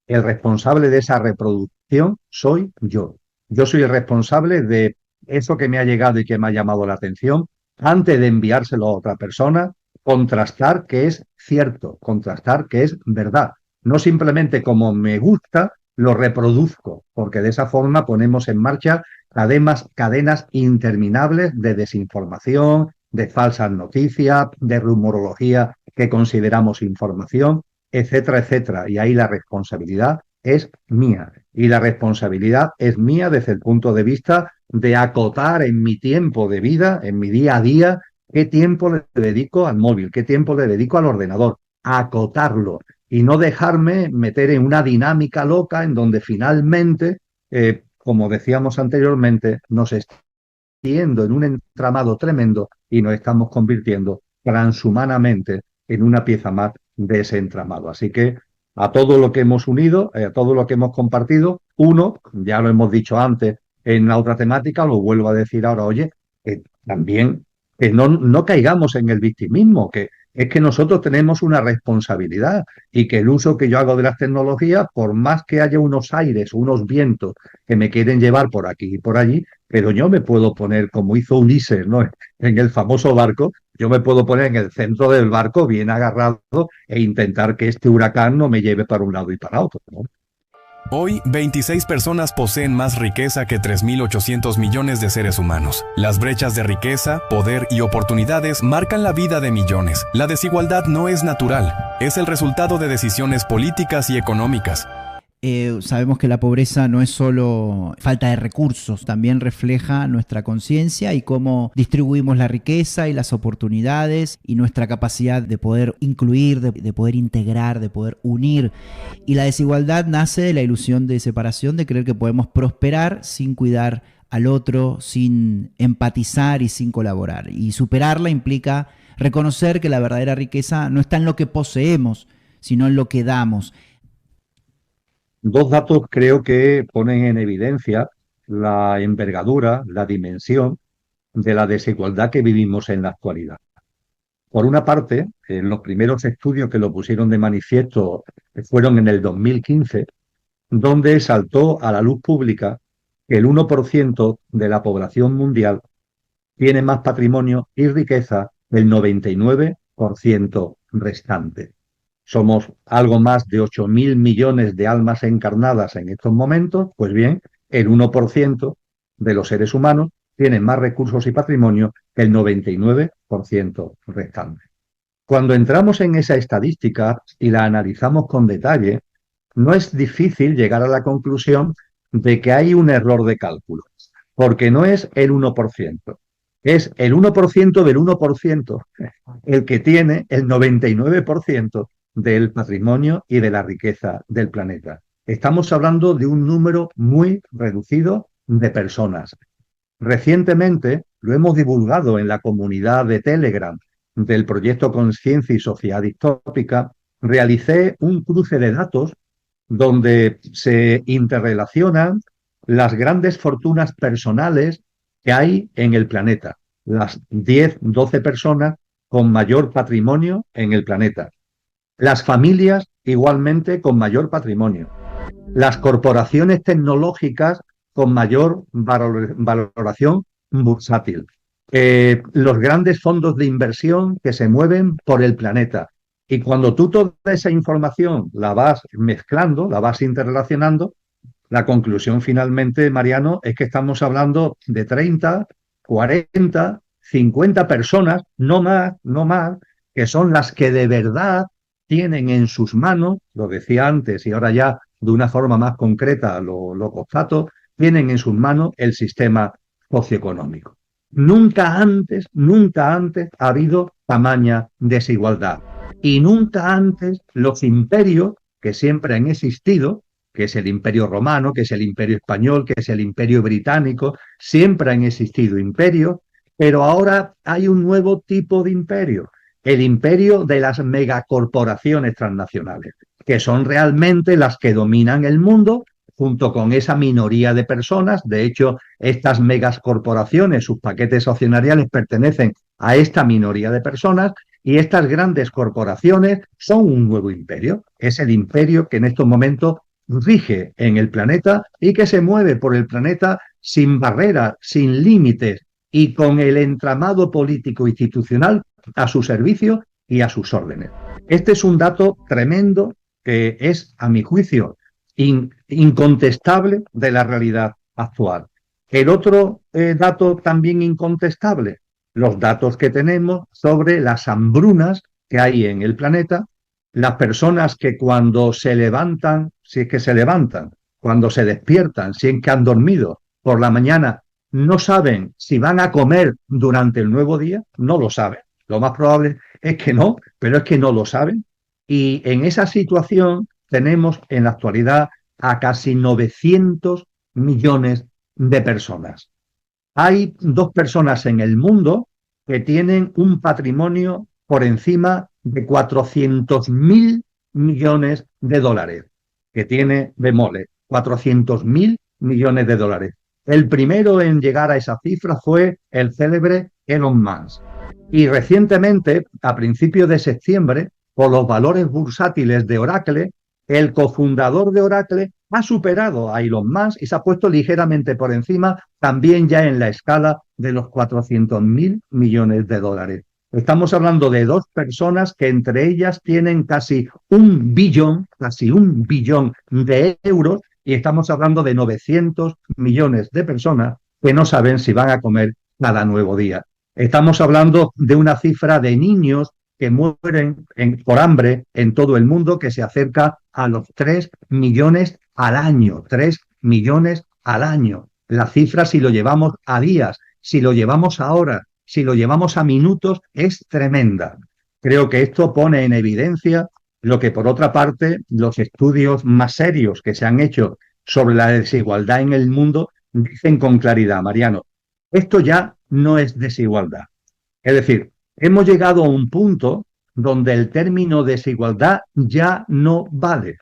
el responsable de esa reproducción soy yo. Yo soy el responsable de eso que me ha llegado y que me ha llamado la atención, antes de enviárselo a otra persona, contrastar que es cierto, contrastar que es verdad. No simplemente como me gusta, lo reproduzco, porque de esa forma ponemos en marcha cadenas interminables de desinformación, de falsas noticias, de rumorología que consideramos información, etcétera, etcétera. Y ahí la responsabilidad es mía. Y la responsabilidad es mía desde el punto de vista de acotar en mi tiempo de vida, en mi día a día, qué tiempo le dedico al móvil, qué tiempo le dedico al ordenador, acotarlo y no dejarme meter en una dinámica loca en donde finalmente, como decíamos anteriormente, nos yendo en un entramado tremendo y nos estamos convirtiendo transhumanamente en una pieza más de ese entramado. Así que a todo lo que hemos unido, a todo lo que hemos compartido, uno, ya lo hemos dicho antes en la otra temática, lo vuelvo a decir ahora, oye, también que no caigamos en el victimismo, que es que nosotros tenemos una responsabilidad y que el uso que yo hago de las tecnologías, por más que haya unos aires, unos vientos que me quieren llevar por aquí y por allí, pero yo me puedo poner, como hizo Ulises, ¿no?, en el famoso barco, yo me puedo poner en el centro del barco bien agarrado e intentar que este huracán no me lleve para un lado y para otro, ¿no? Hoy, 26 personas poseen más riqueza que 3.800 millones de seres humanos. Las brechas de riqueza, poder y oportunidades marcan la vida de millones. La desigualdad no es natural, es el resultado de decisiones políticas y económicas. Sabemos que la pobreza no es solo falta de recursos, también refleja nuestra conciencia y cómo distribuimos la riqueza y las oportunidades y nuestra capacidad de poder incluir, de poder integrar, de poder unir. Y la desigualdad nace de la ilusión de separación, de creer que podemos prosperar sin cuidar al otro, sin empatizar y sin colaborar. Y superarla implica reconocer que la verdadera riqueza no está en lo que poseemos, sino en lo que damos. Dos datos creo que ponen en evidencia la envergadura, la dimensión de la desigualdad que vivimos en la actualidad. Por una parte, los primeros estudios que lo pusieron de manifiesto fueron en el 2015, donde saltó a la luz pública que el 1% de la población mundial tiene más patrimonio y riqueza del 99% restante. Somos algo más de 8.000 millones de almas encarnadas en estos momentos. Pues bien, el 1% de los seres humanos tienen más recursos y patrimonio que el 99% restante. Cuando entramos en esa estadística y la analizamos con detalle, no es difícil llegar a la conclusión de que hay un error de cálculo, porque no es el 1%, es el 1% del 1% el que tiene el 99% del patrimonio y de la riqueza del planeta. Estamos hablando de un número muy reducido de personas. Recientemente lo hemos divulgado en la comunidad de Telegram del proyecto Conciencia y Sociedad Distópica. Realicé un cruce de datos donde se interrelacionan las grandes fortunas personales que hay en el planeta, las 10, 12 personas con mayor patrimonio en el planeta, las familias igualmente con mayor patrimonio, las corporaciones tecnológicas con mayor valoración bursátil, los grandes fondos de inversión que se mueven por el planeta. Y cuando tú toda esa información la vas mezclando, la vas interrelacionando, la conclusión finalmente, Mariano, es que estamos hablando de 30, 40, 50 personas, no más, que son las que de verdad tienen en sus manos, lo decía antes y ahora ya de una forma más concreta lo constato, tienen en sus manos el sistema socioeconómico. Nunca antes ha habido tamaña desigualdad. Y nunca antes los imperios que siempre han existido, que es el imperio romano, que es el imperio español, que es el imperio británico, siempre han existido imperios, pero ahora hay un nuevo tipo de imperio, el imperio de las megacorporaciones transnacionales, que son realmente las que dominan el mundo junto con esa minoría de personas. De hecho, estas megacorporaciones, sus paquetes accionariales pertenecen a esta minoría de personas. Y estas grandes corporaciones son un nuevo imperio. Es el imperio que en estos momentos rige en el planeta y que se mueve por el planeta sin barreras, sin límites y con el entramado político institucional a su servicio y a sus órdenes. Este es un dato tremendo que es, a mi juicio, incontestable de la realidad actual. El otro dato también incontestable, los datos que tenemos sobre las hambrunas que hay en el planeta, las personas que cuando se levantan, si es que se levantan, cuando se despiertan, si es que han dormido por la mañana, no saben si van a comer durante el nuevo día, no lo saben. Lo más probable es que no, pero es que no lo saben. Y en esa situación tenemos en la actualidad a casi 900 millones de personas. Hay 2 personas en el mundo que tienen un patrimonio por encima de 400.000 millones de dólares, que tiene bemoles, 400.000 millones de dólares. El primero en llegar a esa cifra fue el célebre Elon Musk. Y recientemente, a principios de septiembre, por los valores bursátiles de Oracle, el cofundador de Oracle ha superado a Elon Musk y se ha puesto ligeramente por encima, también ya en la escala de los 400.000 millones de dólares. Estamos hablando de 2 personas que entre ellas tienen casi un billón de euros, y estamos hablando de 900 millones de personas que no saben si van a comer cada nuevo día. Estamos hablando de una cifra de niños que mueren por hambre en todo el mundo que se acerca a los 3 millones al año. 3 millones al año. La cifra, si lo llevamos a días, si lo llevamos a horas, si lo llevamos a minutos, es tremenda. Creo que esto pone en evidencia lo que, por otra parte, los estudios más serios que se han hecho sobre la desigualdad en el mundo dicen con claridad, Mariano. Esto ya no es desigualdad. Es decir, hemos llegado a un punto donde el término desigualdad ya no vale.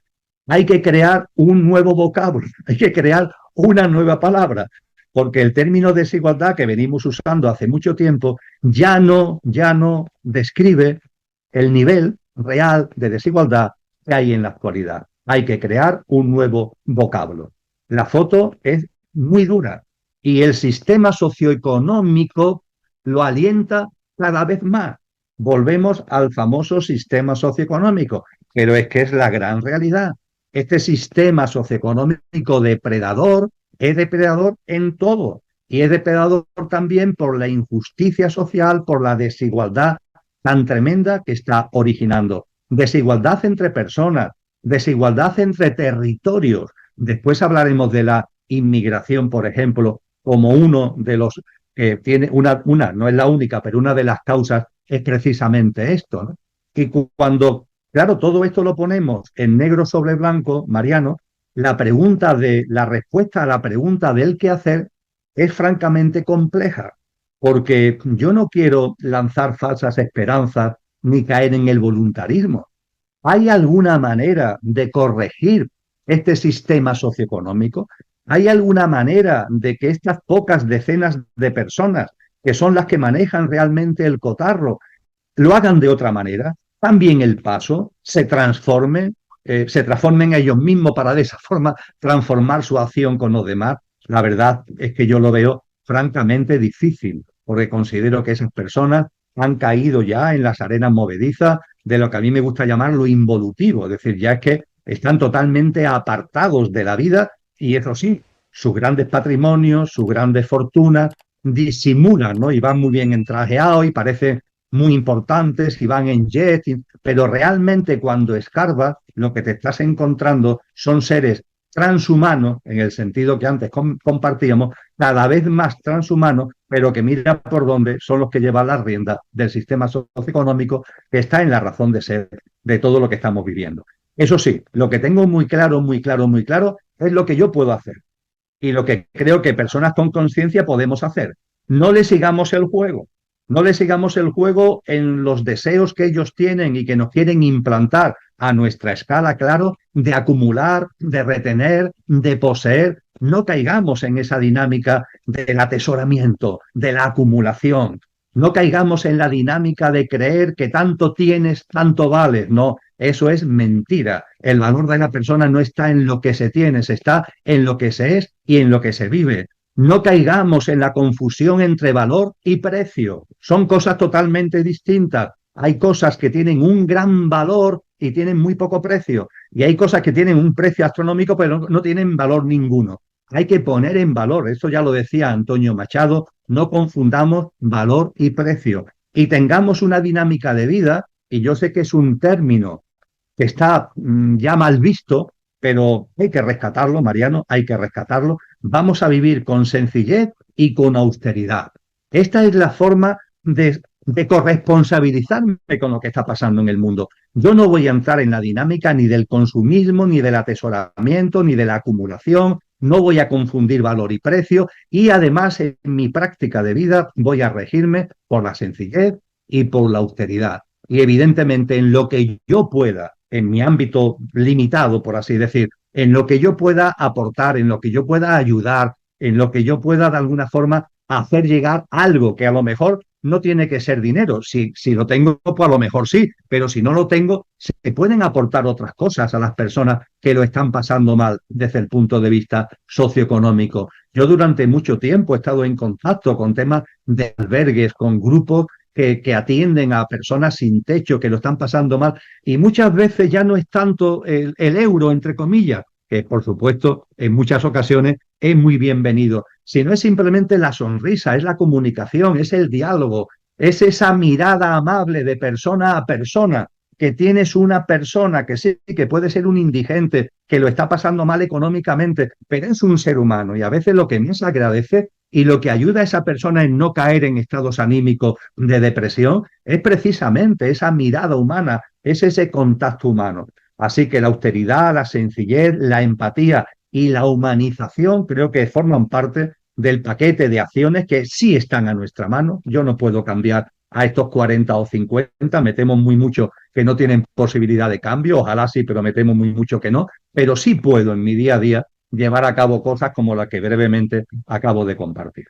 Hay que crear un nuevo vocablo, hay que crear una nueva palabra, porque el término desigualdad que venimos usando hace mucho tiempo ya no describe el nivel real de desigualdad que hay en la actualidad. Hay que crear un nuevo vocablo. La foto es muy dura y el sistema socioeconómico lo alienta cada vez más. Volvemos al famoso sistema socioeconómico, pero es que es la gran realidad. Este sistema socioeconómico depredador es depredador en todo. y es depredador también por la injusticia social, por la desigualdad tan tremenda que está originando. Desigualdad entre personas, desigualdad entre territorios. Después hablaremos de la inmigración, por ejemplo, como uno de los que tiene no es la única, pero una de las causas es precisamente esto, ¿no? Y cuando, claro, todo esto lo ponemos en negro sobre blanco, Mariano, la respuesta a la pregunta del qué hacer es francamente compleja, porque yo no quiero lanzar falsas esperanzas ni caer en el voluntarismo. ¿Hay alguna manera de corregir este sistema socioeconómico? ¿Hay alguna manera de que estas pocas decenas de personas, que son las que manejan realmente el cotarro, lo hagan de otra manera? También el paso se transformen ellos mismos para de esa forma transformar su acción con los demás. La verdad es que yo lo veo francamente difícil, porque considero que esas personas han caído ya en las arenas movedizas de lo que a mí me gusta llamar lo involutivo, es decir, ya es que están totalmente apartados de la vida y eso sí, sus grandes patrimonios, sus grandes fortunas disimulan, ¿no? Y van muy bien entrajeados y parecen muy importantes y van en jet, pero realmente cuando escarbas lo que te estás encontrando son seres transhumanos, en el sentido que antes compartíamos, cada vez más transhumanos, pero que mira por dónde son los que llevan la rienda del sistema socioeconómico que está en la razón de ser de todo lo que estamos viviendo. Eso sí, lo que tengo muy claro, muy claro, muy claro, es lo que yo puedo hacer y lo que creo que personas con conciencia podemos hacer. No le sigamos el juego. No le sigamos el juego en los deseos que ellos tienen y que nos quieren implantar a nuestra escala, claro, de acumular, de retener, de poseer. No caigamos en esa dinámica del atesoramiento, de la acumulación. No caigamos en la dinámica de creer que tanto tienes, tanto vales. No, eso es mentira. El valor de la persona no está en lo que se tiene, se está en lo que se es y en lo que se vive. No caigamos en la confusión entre valor y precio. Son cosas totalmente distintas. Hay cosas que tienen un gran valor y tienen muy poco precio. Y hay cosas que tienen un precio astronómico pero no tienen valor ninguno. Hay que poner en valor, eso ya lo decía Antonio Machado, no confundamos valor y precio. Y tengamos una dinámica de vida, y yo sé que es un término que está ya mal visto, pero hay que rescatarlo, Mariano, hay que rescatarlo. Vamos a vivir con sencillez y con austeridad. Esta es la forma de corresponsabilizarme con lo que está pasando en el mundo. Yo no voy a entrar en la dinámica ni del consumismo, ni del atesoramiento, ni de la acumulación. No voy a confundir valor y precio y además en mi práctica de vida voy a regirme por la sencillez y por la austeridad. Y evidentemente en lo que yo pueda, en mi ámbito limitado, por así decir, en lo que yo pueda aportar, en lo que yo pueda ayudar, en lo que yo pueda de alguna forma hacer llegar algo que a lo mejor no tiene que ser dinero. Si lo tengo, pues a lo mejor sí, pero si no lo tengo, se pueden aportar otras cosas a las personas que lo están pasando mal desde el punto de vista socioeconómico. Yo durante mucho tiempo he estado en contacto con temas de albergues, con grupos que atienden a personas sin techo, que lo están pasando mal, y muchas veces ya no es tanto el euro, entre comillas, que por supuesto en muchas ocasiones es muy bienvenido, sino es simplemente la sonrisa, es la comunicación, es el diálogo, es esa mirada amable de persona a persona, que tienes una persona que sí, que puede ser un indigente, que lo está pasando mal económicamente, pero es un ser humano y a veces lo que más agradece y lo que ayuda a esa persona en no caer en estados anímicos de depresión es precisamente esa mirada humana, es ese contacto humano. Así que la austeridad, la sencillez, la empatía y la humanización creo que forman parte del paquete de acciones que sí están a nuestra mano. Yo no puedo cambiar a estos 40 o 50, me temo muy mucho que no tienen posibilidad de cambio, ojalá sí, pero me temo muy mucho que no, pero sí puedo en mi día a día llevar a cabo cosas como las que brevemente acabo de compartir.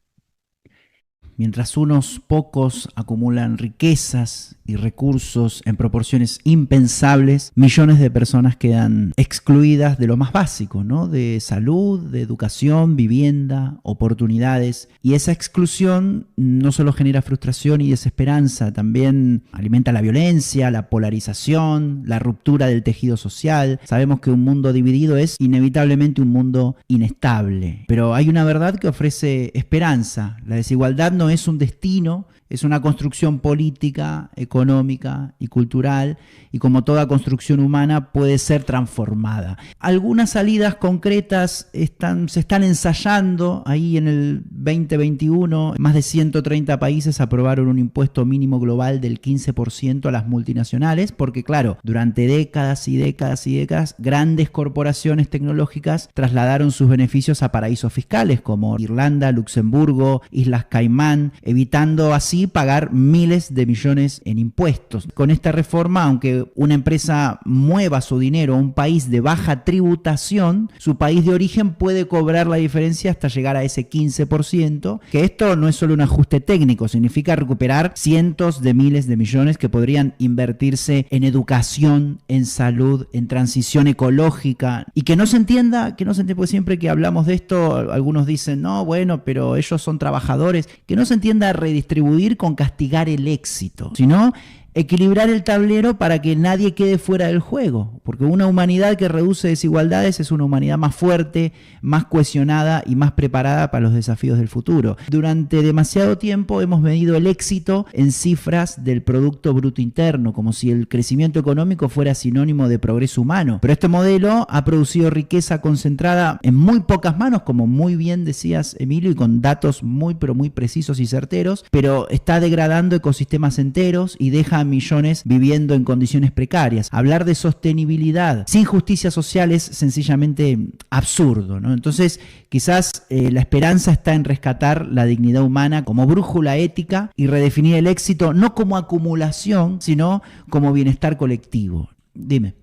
Mientras unos pocos acumulan riquezas y recursos en proporciones impensables, millones de personas quedan excluidas de lo más básico, ¿no? De salud, de educación, vivienda, oportunidades. Y esa exclusión no solo genera frustración y desesperanza, también alimenta la violencia, la polarización, la ruptura del tejido social. Sabemos que un mundo dividido es inevitablemente un mundo inestable, pero hay una verdad que ofrece esperanza. La desigualdad no es un destino, es una construcción política, económica y cultural, y como toda construcción humana puede ser transformada. Algunas salidas concretas se están ensayando. Ahí en el 2021, más de 130 países aprobaron un impuesto mínimo global del 15% a las multinacionales, porque claro, durante décadas y décadas y décadas, grandes corporaciones tecnológicas trasladaron sus beneficios a paraísos fiscales como Irlanda, Luxemburgo, Islas Caimán, evitando así pagar miles de millones en impuestos. Con esta reforma, aunque una empresa mueva su dinero a un país de baja tributación, su país de origen puede cobrar la diferencia hasta llegar a ese 15%, que esto no es solo un ajuste técnico, significa recuperar cientos de miles de millones que podrían invertirse en educación, en salud, en transición ecológica, y que no se entienda, porque siempre que hablamos de esto, algunos dicen, no, bueno, pero ellos son trabajadores, que no se entienda redistribuir con castigar el éxito, sino equilibrar el tablero para que nadie quede fuera del juego, porque una humanidad que reduce desigualdades es una humanidad más fuerte, más cohesionada y más preparada para los desafíos del futuro. Durante demasiado tiempo hemos medido el éxito en cifras del Producto Bruto Interno, como si el crecimiento económico fuera sinónimo de progreso humano, pero este modelo ha producido riqueza concentrada en muy pocas manos, como muy bien decías, Emilio, y con datos muy pero muy precisos y certeros, pero está degradando ecosistemas enteros y deja a millones viviendo en condiciones precarias. Hablar de sostenibilidad sin justicia social es sencillamente absurdo, ¿no? Entonces, quizás la esperanza está en rescatar la dignidad humana como brújula ética y redefinir el éxito no como acumulación, sino como bienestar colectivo. Dime.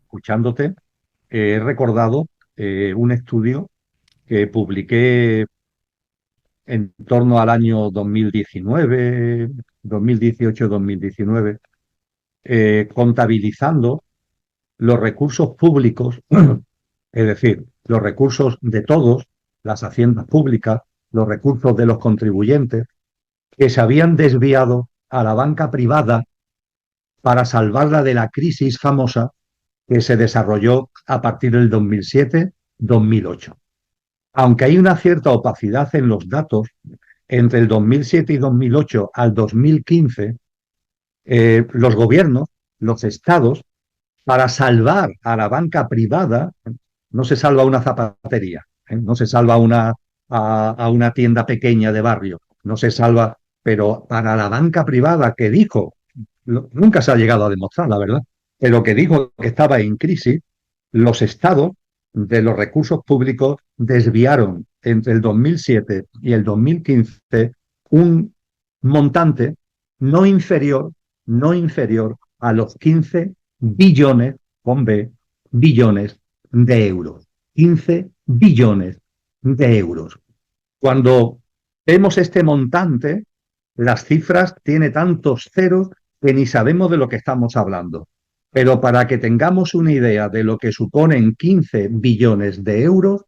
Escuchándote, he recordado un estudio que publiqué en torno al año 2019, 2018-2019, contabilizando los recursos públicos, es decir, los recursos de todos, las haciendas públicas, los recursos de los contribuyentes, que se habían desviado a la banca privada para salvarla de la crisis famosa que se desarrolló a partir del 2007-2008. Aunque hay una cierta opacidad en los datos, entre el 2007 y 2008 al 2015, los gobiernos, los estados, para salvar a la banca privada, no se salva una zapatería, no se salva a una tienda pequeña de barrio, no se salva, pero para la banca privada que dijo, nunca se ha llegado a demostrar, la verdad, pero que dijo que estaba en crisis, los estados de los recursos públicos desviaron entre el 2007 y el 2015 un montante no inferior a los 15 billones, con B, billones de euros. 15 billones de euros. Cuando vemos este montante, las cifras tienen tantos ceros que ni sabemos de lo que estamos hablando. Pero para que tengamos una idea de lo que suponen 15 billones de euros,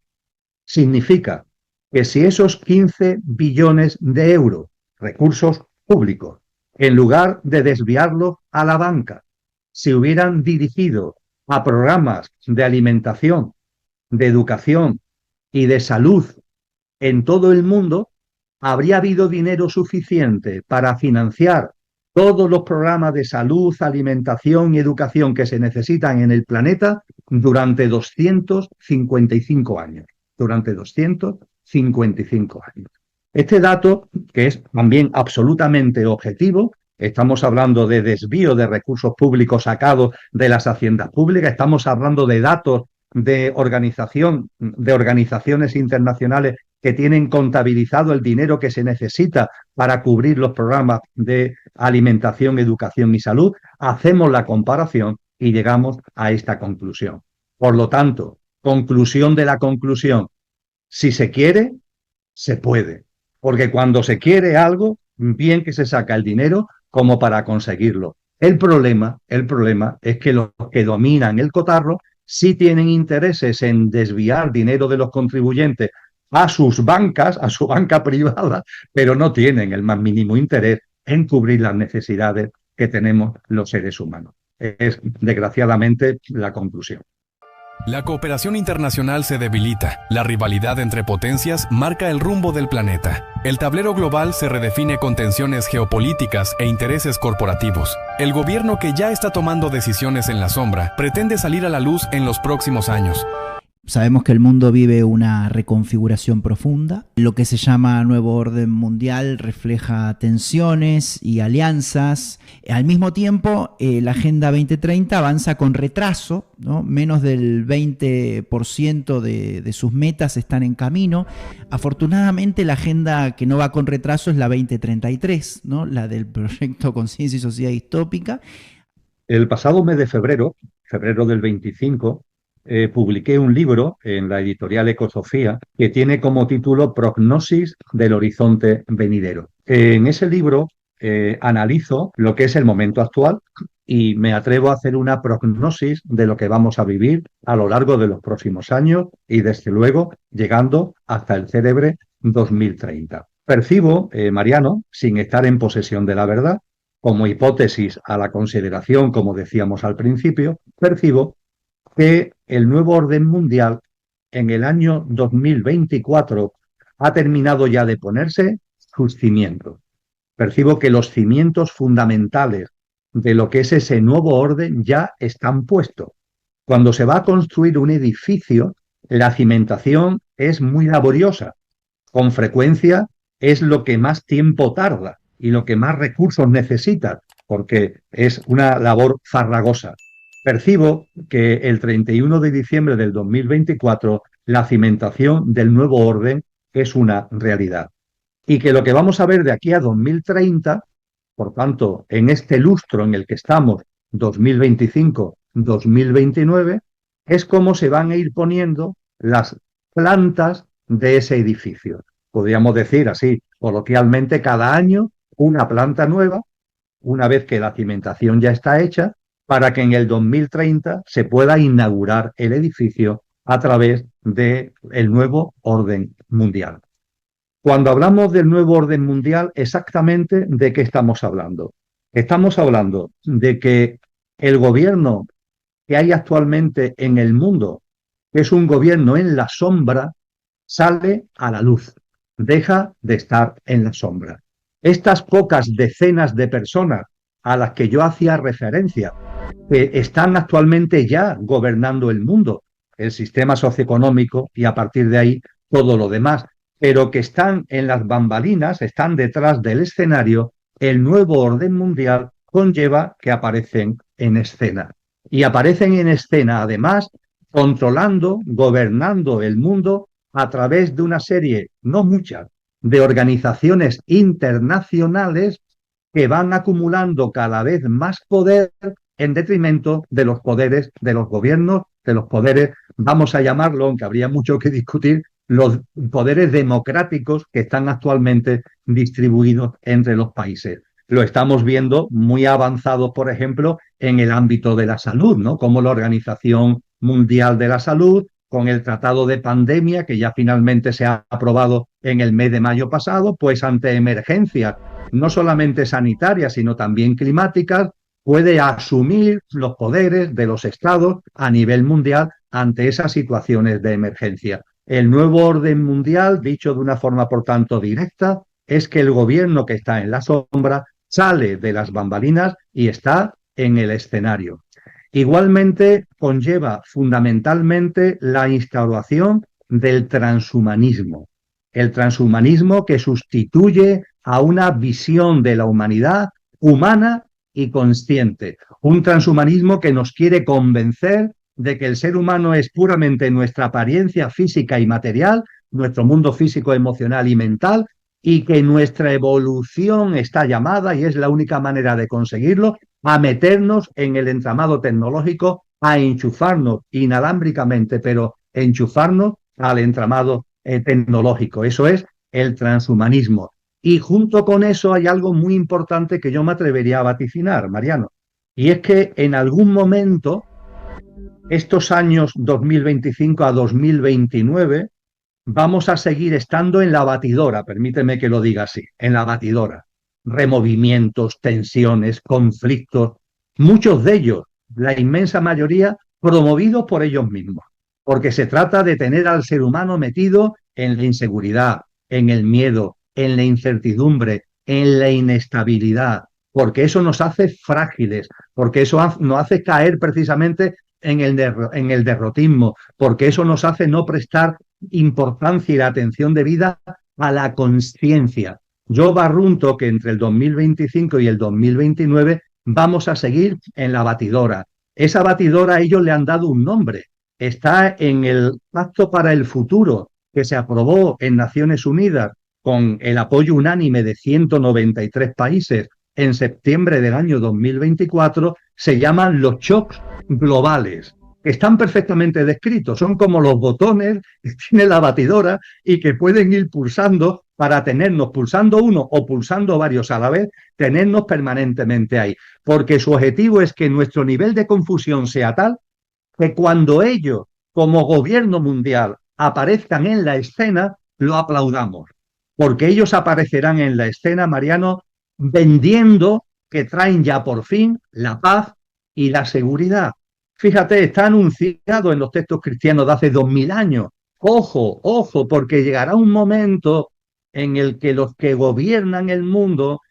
significa que si esos 15 billones de euros, recursos públicos, en lugar de desviarlos a la banca, se hubieran dirigido a programas de alimentación, de educación y de salud en todo el mundo, habría habido dinero suficiente para financiar todos los programas de salud, alimentación y educación que se necesitan en el planeta durante 255 años. Durante 255 años. Este dato, que es también absolutamente objetivo, estamos hablando de desvío de recursos públicos sacados de las haciendas públicas, estamos hablando de datos de organizaciones internacionales que tienen contabilizado el dinero que se necesita para cubrir los programas de alimentación, educación y salud, hacemos la comparación y llegamos a esta conclusión. Por lo tanto, conclusión de la conclusión, si se quiere, se puede. Porque cuando se quiere algo, bien que se saca el dinero como para conseguirlo. El problema es que los que dominan el cotarro sí tienen intereses en desviar dinero de los contribuyentes a sus bancas, a su banca privada, pero no tienen el más mínimo interés en cubrir las necesidades que tenemos los seres humanos. Es, desgraciadamente, la conclusión. La cooperación internacional se debilita, la rivalidad entre potencias marca el rumbo del planeta. El tablero global se redefine con tensiones geopolíticas e intereses corporativos. El gobierno que ya está tomando decisiones en la sombra pretende salir a la luz en los próximos años. Sabemos que el mundo vive una reconfiguración profunda. Lo que se llama nuevo orden mundial refleja tensiones y alianzas. Al mismo tiempo, la Agenda 2030 avanza con retraso, ¿no? Menos del 20% de sus metas están en camino. Afortunadamente, la agenda que no va con retraso es la 2033, ¿no? La del proyecto Conciencia y Sociedad Distópica. El pasado mes de febrero del 25, publiqué un libro en la editorial Ecosofía que tiene como título Prognosis del horizonte venidero. En ese libro analizo lo que es el momento actual y me atrevo a hacer una prognosis de lo que vamos a vivir a lo largo de los próximos años y, desde luego, llegando hasta el célebre 2030. Percibo, Mariano, sin estar en posesión de la verdad, como hipótesis a la consideración, como decíamos al principio, percibo que el nuevo orden mundial en el año 2024 ha terminado ya de ponerse sus cimientos. Percibo que los cimientos fundamentales de lo que es ese nuevo orden ya están puestos. Cuando se va a construir un edificio, la cimentación es muy laboriosa. Con frecuencia es lo que más tiempo tarda y lo que más recursos necesita, porque es una labor farragosa. Percibo que el 31 de diciembre del 2024 la cimentación del nuevo orden es una realidad. Y que lo que vamos a ver de aquí a 2030, por tanto, en este lustro en el que estamos, 2025-2029, es cómo se van a ir poniendo las plantas de ese edificio. Podríamos decir así, coloquialmente, cada año una planta nueva, una vez que la cimentación ya está hecha, para que en el 2030 se pueda inaugurar el edificio a través del nuevo orden mundial. Cuando hablamos del nuevo orden mundial, exactamente ¿de qué estamos hablando? Estamos hablando de que el gobierno que hay actualmente en el mundo, que es un gobierno en la sombra, sale a la luz, deja de estar en la sombra. Estas pocas decenas de personas a las que yo hacía referencia, que están actualmente ya gobernando el mundo, el sistema socioeconómico y a partir de ahí todo lo demás, pero que están en las bambalinas, están detrás del escenario, el nuevo orden mundial conlleva que aparecen en escena. Y aparecen en escena, además, controlando, gobernando el mundo a través de una serie, no muchas, de organizaciones internacionales que van acumulando cada vez más poder en detrimento de los poderes de los gobiernos, de los poderes, vamos a llamarlo, aunque habría mucho que discutir, los poderes democráticos que están actualmente distribuidos entre los países. Lo estamos viendo muy avanzado, por ejemplo, en el ámbito de la salud, ¿no? Como la Organización Mundial de la Salud, con el Tratado de Pandemia, que ya finalmente se ha aprobado en el mes de mayo pasado, pues ante emergencias, no solamente sanitarias, sino también climáticas, puede asumir los poderes de los estados a nivel mundial ante esas situaciones de emergencia. El nuevo orden mundial, dicho de una forma por tanto directa, es que el gobierno que está en la sombra sale de las bambalinas y está en el escenario. Igualmente conlleva fundamentalmente la instauración del transhumanismo. El transhumanismo que sustituye a una visión de la humanidad humana y consciente. Un transhumanismo que nos quiere convencer de que el ser humano es puramente nuestra apariencia física y material, nuestro mundo físico, emocional y mental, y que nuestra evolución está llamada, y es la única manera de conseguirlo, a meternos en el entramado tecnológico, a enchufarnos inalámbricamente, pero enchufarnos al entramado tecnológico. Eso es el transhumanismo. Y junto con eso hay algo muy importante que yo me atrevería a vaticinar, Mariano, y es que en algún momento, estos años 2025 a 2029, vamos a seguir estando en la batidora, permíteme que lo diga así, en la batidora. Removimientos, tensiones, conflictos, muchos de ellos, la inmensa mayoría, promovidos por ellos mismos, porque se trata de tener al ser humano metido en la inseguridad, en el miedo, en la incertidumbre, en la inestabilidad, porque eso nos hace frágiles, porque eso nos hace caer precisamente en el derrotismo, porque eso nos hace no prestar importancia y la atención debida a la conciencia. Yo barrunto que entre el 2025 y el 2029 vamos a seguir en la batidora. Esa batidora ellos le han dado un nombre. Está en el Pacto para el Futuro que se aprobó en Naciones Unidas con el apoyo unánime de 193 países en septiembre del año 2024, se llaman los shocks globales. Están perfectamente descritos, son como los botones que tiene la batidora y que pueden ir pulsando para tenernos, pulsando uno o pulsando varios a la vez, tenernos permanentemente ahí. Porque su objetivo es que nuestro nivel de confusión sea tal que cuando ellos, como gobierno mundial, aparezcan en la escena, lo aplaudamos. Porque ellos aparecerán en la escena, Mariano, vendiendo que traen ya por fin la paz y la seguridad. Fíjate, está anunciado en los textos cristianos de hace 2000 años. Ojo, ojo, porque llegará un momento en el que los que gobiernan el mundo,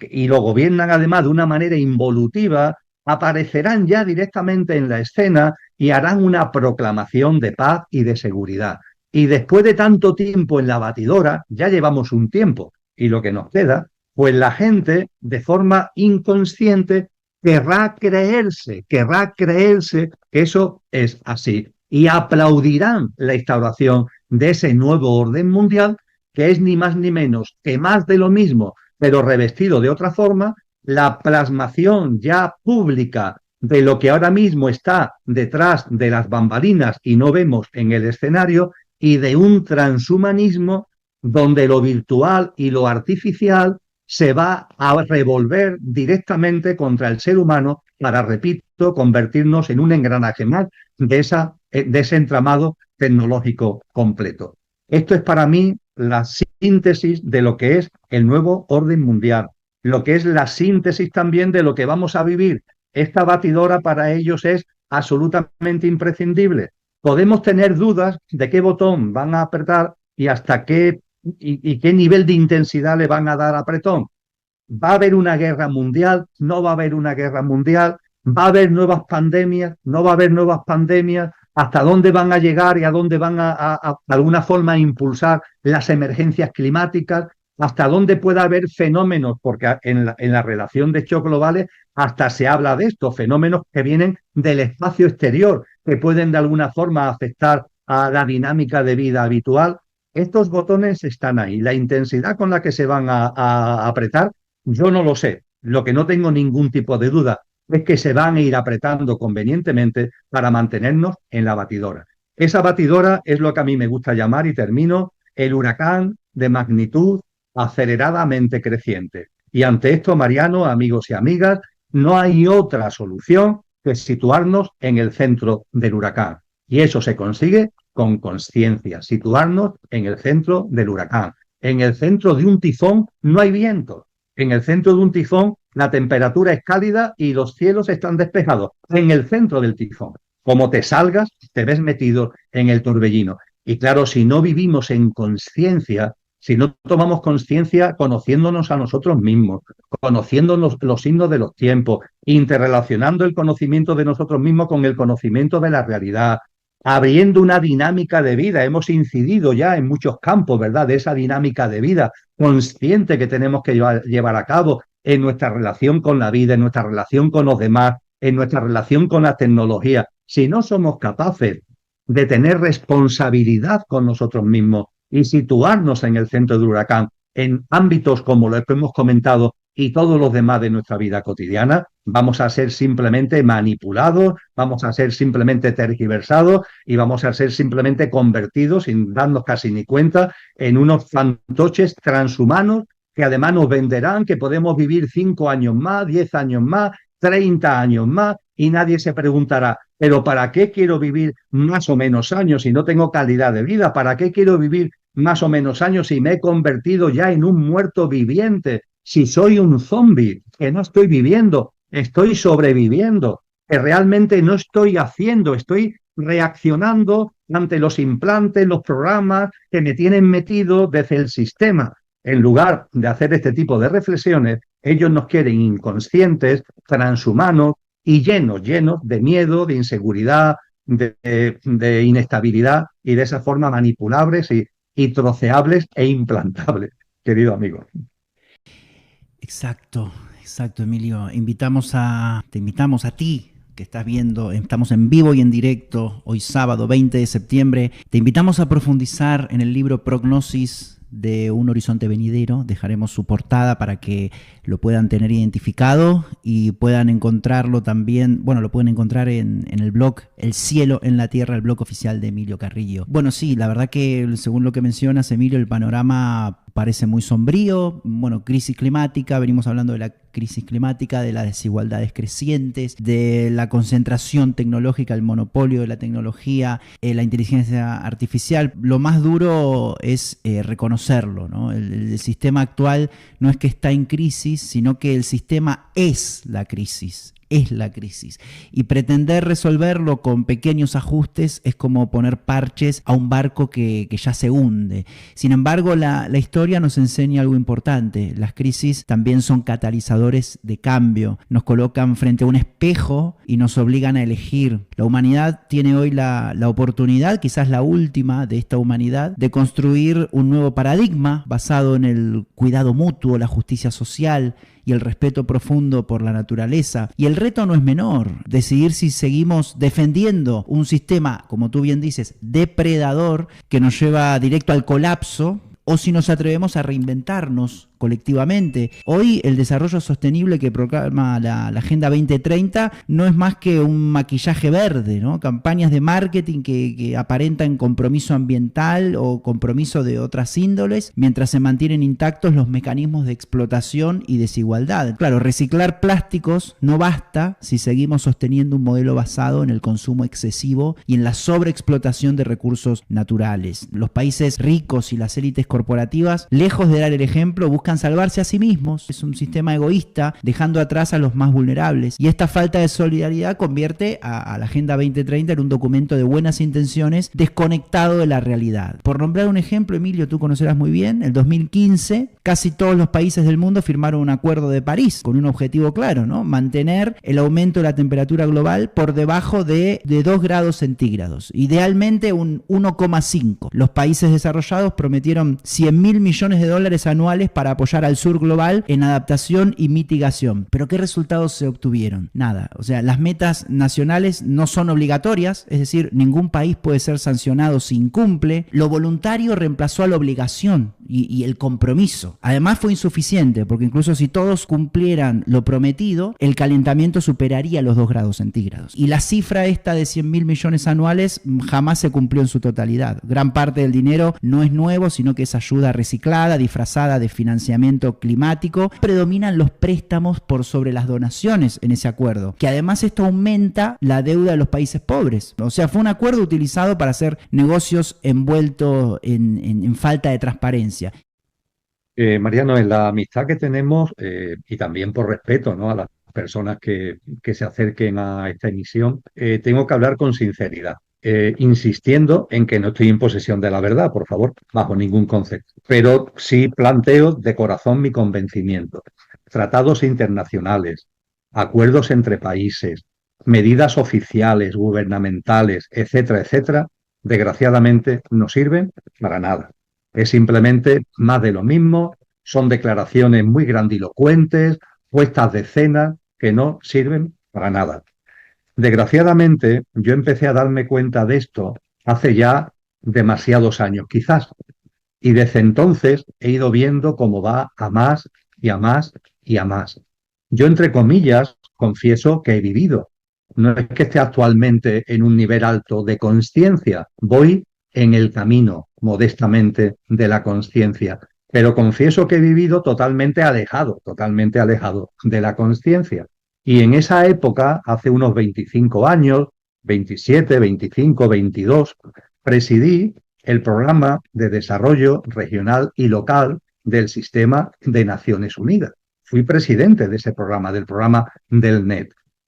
y lo gobiernan además de una manera involutiva, aparecerán ya directamente en la escena y harán una proclamación de paz y de seguridad. Y después de tanto tiempo en la batidora, ya llevamos un tiempo, y lo que nos queda, pues la gente, de forma inconsciente, querrá creerse que eso es así. Y aplaudirán la instauración de ese nuevo orden mundial, que es ni más ni menos que más de lo mismo, pero revestido de otra forma, la plasmación ya pública de lo que ahora mismo está detrás de las bambalinas y no vemos en el escenario, y de un transhumanismo donde lo virtual y lo artificial se va a revolver directamente contra el ser humano para, repito, convertirnos en un engranaje más de ese entramado tecnológico completo. Esto es para mí la síntesis de lo que es el nuevo orden mundial, lo que es la síntesis también de lo que vamos a vivir. Esta batidora para ellos es absolutamente imprescindible. Podemos tener dudas de qué botón van a apretar y hasta qué nivel de intensidad le van a dar apretón. ¿Va a haber una guerra mundial? ¿No va a haber una guerra mundial? ¿Va a haber nuevas pandemias? ¿No va a haber nuevas pandemias? ¿Hasta dónde van a llegar y a dónde van de alguna forma a impulsar las emergencias climáticas? ¿Hasta dónde puede haber fenómenos? Porque en la relación de hechos globales hasta se habla de estos fenómenos que vienen del espacio exterior, que pueden de alguna forma afectar a la dinámica de vida habitual. Estos botones están ahí. La intensidad con la que se van a apretar, yo no lo sé. Lo que no tengo ningún tipo de duda es que se van a ir apretando convenientemente para mantenernos en la batidora. Esa batidora es lo que a mí me gusta llamar, y termino, el huracán de magnitud aceleradamente creciente. Y ante esto, Mariano, amigos y amigas, no hay otra solución que situarnos en el centro del huracán. Y eso se consigue con conciencia, situarnos en el centro del huracán. En el centro de un tifón no hay viento. En el centro de un tifón la temperatura es cálida y los cielos están despejados. En el centro del tifón. Como te salgas, te ves metido en el torbellino. Y claro, si no vivimos en conciencia, si no tomamos conciencia conociéndonos a nosotros mismos, conociéndonos los signos de los tiempos, interrelacionando el conocimiento de nosotros mismos con el conocimiento de la realidad, abriendo una dinámica de vida. Hemos incidido ya en muchos campos, ¿verdad?, de esa dinámica de vida consciente que tenemos que llevar a cabo en nuestra relación con la vida, en nuestra relación con los demás, en nuestra relación con la tecnología. Si no somos capaces de tener responsabilidad con nosotros mismos y situarnos en el centro del huracán en ámbitos como los que hemos comentado y todos los demás de nuestra vida cotidiana, vamos a ser simplemente manipulados, vamos a ser simplemente tergiversados y vamos a ser simplemente convertidos, sin darnos casi ni cuenta, en unos fantoches transhumanos que además nos venderán que podemos vivir 5 años más, 10 años más, 30 años más, y nadie se preguntará, ¿pero para qué quiero vivir más o menos años si no tengo calidad de vida? ¿Para qué quiero vivir más o menos años si me he convertido ya en un muerto viviente? Si soy un zombie, que no estoy viviendo, estoy sobreviviendo, que realmente no estoy haciendo, estoy reaccionando ante los implantes, los programas que me tienen metido desde el sistema. En lugar de hacer este tipo de reflexiones, ellos nos quieren inconscientes, transhumanos y llenos de miedo, de inseguridad, de inestabilidad y de esa forma manipulables y troceables e implantables, querido amigo. Exacto, exacto, Emilio. Te invitamos a ti, que estás viendo, estamos en vivo y en directo, hoy sábado 20 de septiembre. Te invitamos a profundizar en el libro Prognosis de un horizonte venidero. Dejaremos su portada para que lo puedan tener identificado y puedan encontrarlo también, bueno, lo pueden encontrar en el blog El Cielo en la Tierra, el blog oficial de Emilio Carrillo. Bueno, sí, la verdad que según lo que mencionas, Emilio, el panorama parece muy sombrío. Bueno, crisis climática, venimos hablando de la crisis climática, de las desigualdades crecientes, de la concentración tecnológica, el monopolio de la tecnología, la inteligencia artificial. Lo más duro es reconocerlo, ¿no? El sistema actual no es que está en crisis, sino que el sistema es la crisis. Es la crisis. Y pretender resolverlo con pequeños ajustes es como poner parches a un barco que ya se hunde. Sin embargo, la historia nos enseña algo importante. Las crisis también son catalizadores de cambio. Nos colocan frente a un espejo y nos obligan a elegir. La humanidad tiene hoy la oportunidad, quizás la última de esta humanidad, de construir un nuevo paradigma basado en el cuidado mutuo, la justicia social y el respeto profundo por la naturaleza. Y el reto no es menor, decidir si seguimos defendiendo un sistema, como tú bien dices, depredador, que nos lleva directo al colapso, o si nos atrevemos a reinventarnos colectivamente. Hoy el desarrollo sostenible que proclama la Agenda 2030 no es más que un maquillaje verde, ¿no? Campañas de marketing que aparentan compromiso ambiental o compromiso de otras índoles, mientras se mantienen intactos los mecanismos de explotación y desigualdad. Claro, reciclar plásticos no basta si seguimos sosteniendo un modelo basado en el consumo excesivo y en la sobreexplotación de recursos naturales. Los países ricos y las élites corporativas, lejos de dar el ejemplo, buscan salvarse a sí mismos. Es un sistema egoísta, dejando atrás a los más vulnerables. Y esta falta de solidaridad convierte a la Agenda 2030 en un documento de buenas intenciones desconectado de la realidad. Por nombrar un ejemplo, Emilio, tú conocerás muy bien, en 2015 casi todos los países del mundo firmaron un acuerdo de París con un objetivo claro, ¿no? Mantener el aumento de la temperatura global por debajo de 2 grados centígrados, idealmente un 1,5. Los países desarrollados prometieron $100.000 millones anuales para apoyar al sur global en adaptación y mitigación. ¿Pero qué resultados se obtuvieron? Nada. O sea, las metas nacionales no son obligatorias, es decir, ningún país puede ser sancionado si incumple. Lo voluntario reemplazó a la obligación y el compromiso. Además fue insuficiente, porque incluso si todos cumplieran lo prometido, el calentamiento superaría los 2 grados centígrados. Y la cifra esta de $100.000 millones anuales jamás se cumplió en su totalidad. Gran parte del dinero no es nuevo, sino que es ayuda reciclada, disfrazada de financiamiento climático. Predominan los préstamos por sobre las donaciones en ese acuerdo, que además esto aumenta la deuda de los países pobres. O sea, fue un acuerdo utilizado para hacer negocios envueltos en falta de transparencia. Mariano, en la amistad que tenemos, y también por respeto, ¿no?, a las personas que se acerquen a esta emisión, tengo que hablar con sinceridad, insistiendo en que no estoy en posesión de la verdad, por favor, bajo ningún concepto. Pero sí planteo de corazón mi convencimiento. Tratados internacionales, acuerdos entre países, medidas oficiales, gubernamentales, etcétera, etcétera, desgraciadamente no sirven para nada. Es simplemente más de lo mismo, son declaraciones muy grandilocuentes, puestas de escena que no sirven para nada. Desgraciadamente, yo empecé a darme cuenta de esto hace ya demasiados años, quizás, y desde entonces he ido viendo cómo va a más y a más y a más. Yo, entre comillas, confieso que he vivido. No es que esté actualmente en un nivel alto de conciencia, voy en el camino, modestamente, de la conciencia. pero confieso que he vivido totalmente alejado de la conciencia. Y en esa época, hace unos 25 años, 27, 25, 22, presidí el programa de desarrollo regional y local del sistema de Naciones Unidas. Fui presidente de ese programa, del programa del NED.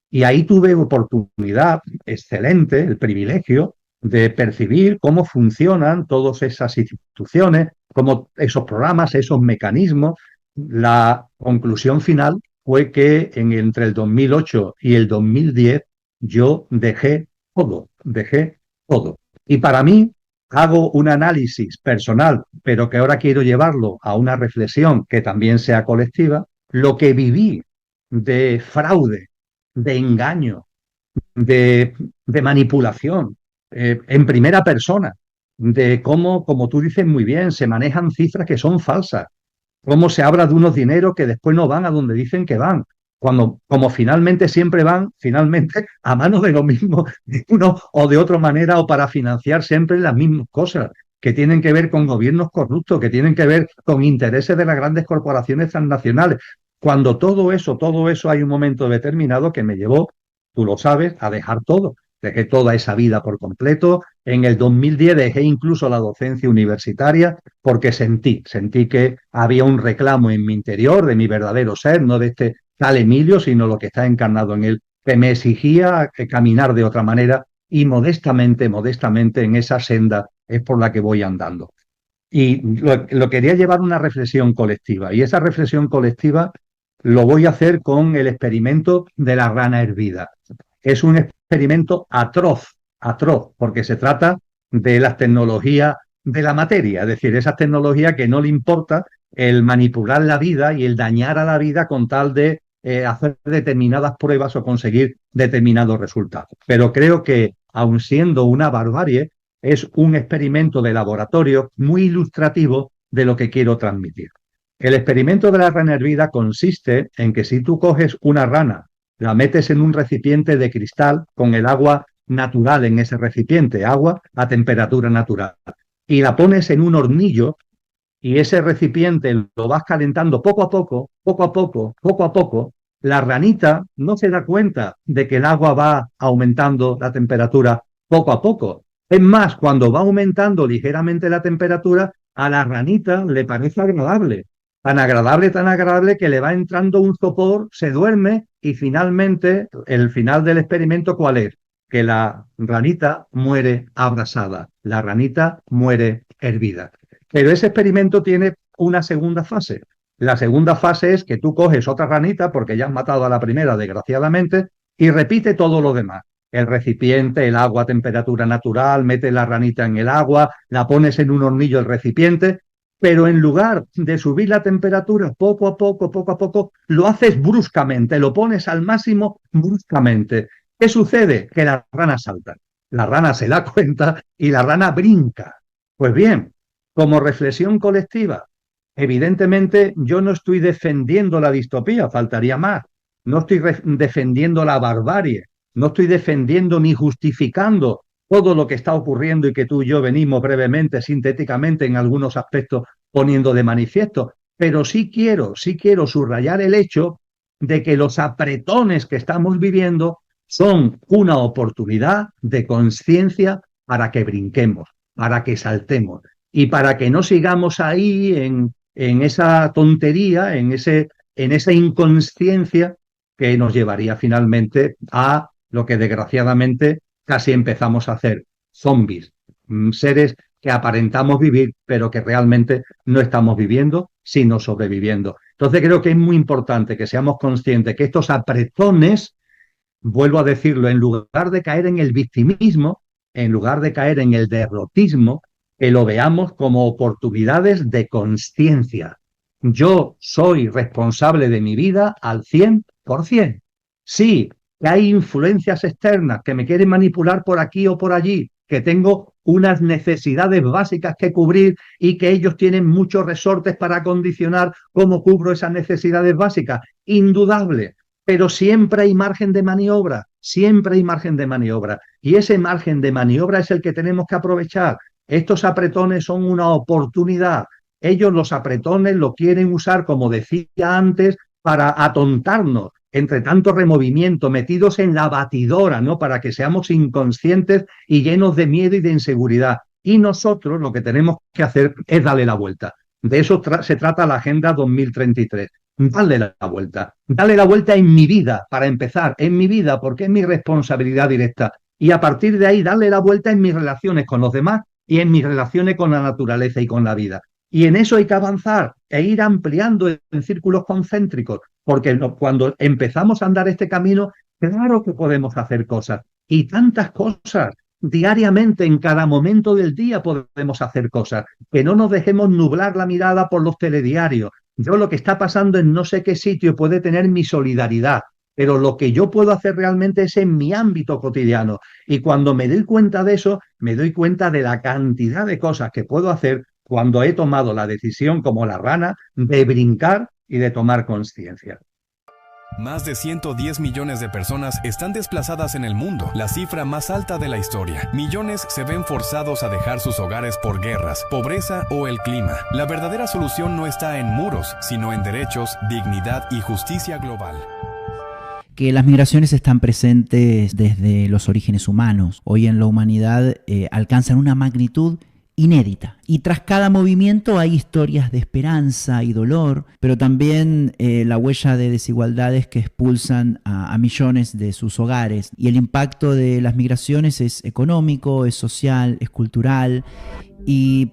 Y ahí tuve oportunidad excelente, el privilegio de percibir cómo funcionan todas esas instituciones, cómo esos programas, esos mecanismos. La conclusión final fue que entre el 2008 y el 2010 yo dejé todo. Y para mí, hago un análisis personal, pero que ahora quiero llevarlo a una reflexión que también sea colectiva. Lo que viví de fraude, de engaño, de manipulación, en primera persona, de cómo, como tú dices muy bien, se manejan cifras que son falsas, cómo se habla de unos dineros que después no van a donde dicen que van, cuando como finalmente siempre van, finalmente a manos de lo mismo, de uno o de otra manera, o para financiar siempre las mismas cosas que tienen que ver con gobiernos corruptos, que tienen que ver con intereses de las grandes corporaciones transnacionales. Cuando todo eso hay un momento determinado que me llevó, tú lo sabes, a dejar todo. Dejé toda esa vida por completo. En el 2010 dejé incluso la docencia universitaria porque sentí que había un reclamo en mi interior de mi verdadero ser, no de este tal Emilio, sino lo que está encarnado en él, que me exigía caminar de otra manera y modestamente en esa senda es por la que voy andando. Y lo quería llevar a una reflexión colectiva, y esa reflexión colectiva lo voy a hacer con el experimento de la rana hervida. Es un experimento atroz, porque se trata de las tecnologías de la materia, es decir, esas tecnologías que no le importa el manipular la vida y el dañar a la vida con tal de hacer determinadas pruebas o conseguir determinados resultados. Pero creo que, aun siendo una barbarie, es un experimento de laboratorio muy ilustrativo de lo que quiero transmitir. El experimento de la rana hervida consiste en que si tú coges una rana, la metes en un recipiente de cristal con el agua natural en ese recipiente, agua a temperatura natural, y la pones en un hornillo y ese recipiente lo vas calentando poco a poco, la ranita no se da cuenta de que el agua va aumentando la temperatura poco a poco. Es más, cuando va aumentando ligeramente la temperatura, a la ranita le parece agradable. Tan agradable que le va entrando un sopor, se duerme y finalmente, el final del experimento, ¿cuál es? Que la ranita muere abrasada, la ranita muere hervida. Pero ese experimento tiene una segunda fase. La segunda fase es que tú coges otra ranita, porque ya has matado a la primera, desgraciadamente, y repite todo lo demás. El recipiente, el agua a temperatura natural, metes la ranita en el agua, la pones en un hornillo el recipiente, pero en lugar de subir la temperatura poco a poco, lo haces bruscamente, lo pones al máximo bruscamente. ¿Qué sucede? Que la rana salta. La rana se da cuenta y la rana brinca. Pues bien, como reflexión colectiva, evidentemente yo no estoy defendiendo la distopía, faltaría más. No estoy defendiendo la barbarie, no estoy defendiendo ni justificando todo lo que está ocurriendo y que tú y yo venimos brevemente, sintéticamente, en algunos aspectos poniendo de manifiesto, pero sí quiero subrayar el hecho de que los apretones que estamos viviendo son una oportunidad de conciencia para que brinquemos, para que saltemos y para que no sigamos ahí en esa tontería, en esa inconsciencia que nos llevaría finalmente a lo que desgraciadamente casi empezamos a hacer: zombies, seres que aparentamos vivir, pero que realmente no estamos viviendo, sino sobreviviendo. Entonces creo que es muy importante que seamos conscientes que estos apretones, vuelvo a decirlo, en lugar de caer en el victimismo, en lugar de caer en el derrotismo, que lo veamos como oportunidades de conciencia. Yo soy responsable de mi vida al 100%. Sí, que hay influencias externas que me quieren manipular por aquí o por allí, que tengo unas necesidades básicas que cubrir y que ellos tienen muchos resortes para condicionar cómo cubro esas necesidades básicas. Indudable, pero siempre hay margen de maniobra, siempre hay margen de maniobra. Y ese margen de maniobra es el que tenemos que aprovechar. Estos apretones son una oportunidad Ellos, los apretones, lo quieren usar, como decía antes, para atontarnos entre tanto removimiento, metidos en la batidora, ¿no? Para que seamos inconscientes y llenos de miedo y de inseguridad. Y nosotros lo que tenemos que hacer es darle la vuelta. De eso se trata la Agenda 2033. Darle la vuelta. Darle la vuelta en mi vida, para empezar, en mi vida, porque es mi responsabilidad directa. Y a partir de ahí, darle la vuelta en mis relaciones con los demás y en mis relaciones con la naturaleza y con la vida. Y en eso hay que avanzar e ir ampliando en círculos concéntricos, porque cuando empezamos a andar este camino, claro que podemos hacer cosas. Y tantas cosas. Diariamente, en cada momento del día podemos hacer cosas. Que no nos dejemos nublar la mirada por los telediarios. Yo, lo que está pasando en no sé qué sitio puede tener mi solidaridad, pero lo que yo puedo hacer realmente es en mi ámbito cotidiano. Y cuando me doy cuenta de eso, me doy cuenta de la cantidad de cosas que puedo hacer cuando he tomado la decisión, como la rana, de brincar y de tomar conciencia. Más de 110 millones de personas están desplazadas en el mundo, la cifra más alta de la historia. Millones se ven forzados a dejar sus hogares por guerras, pobreza o el clima. La verdadera solución no está en muros, sino en derechos, dignidad y justicia global. Que las migraciones están presentes desde los orígenes humanos. Hoy en la humanidad alcanzan una magnitud inédita. Y tras cada movimiento hay historias de esperanza y dolor, pero también la huella de desigualdades que expulsan a millones de sus hogares. Y el impacto de las migraciones es económico, es social, es cultural.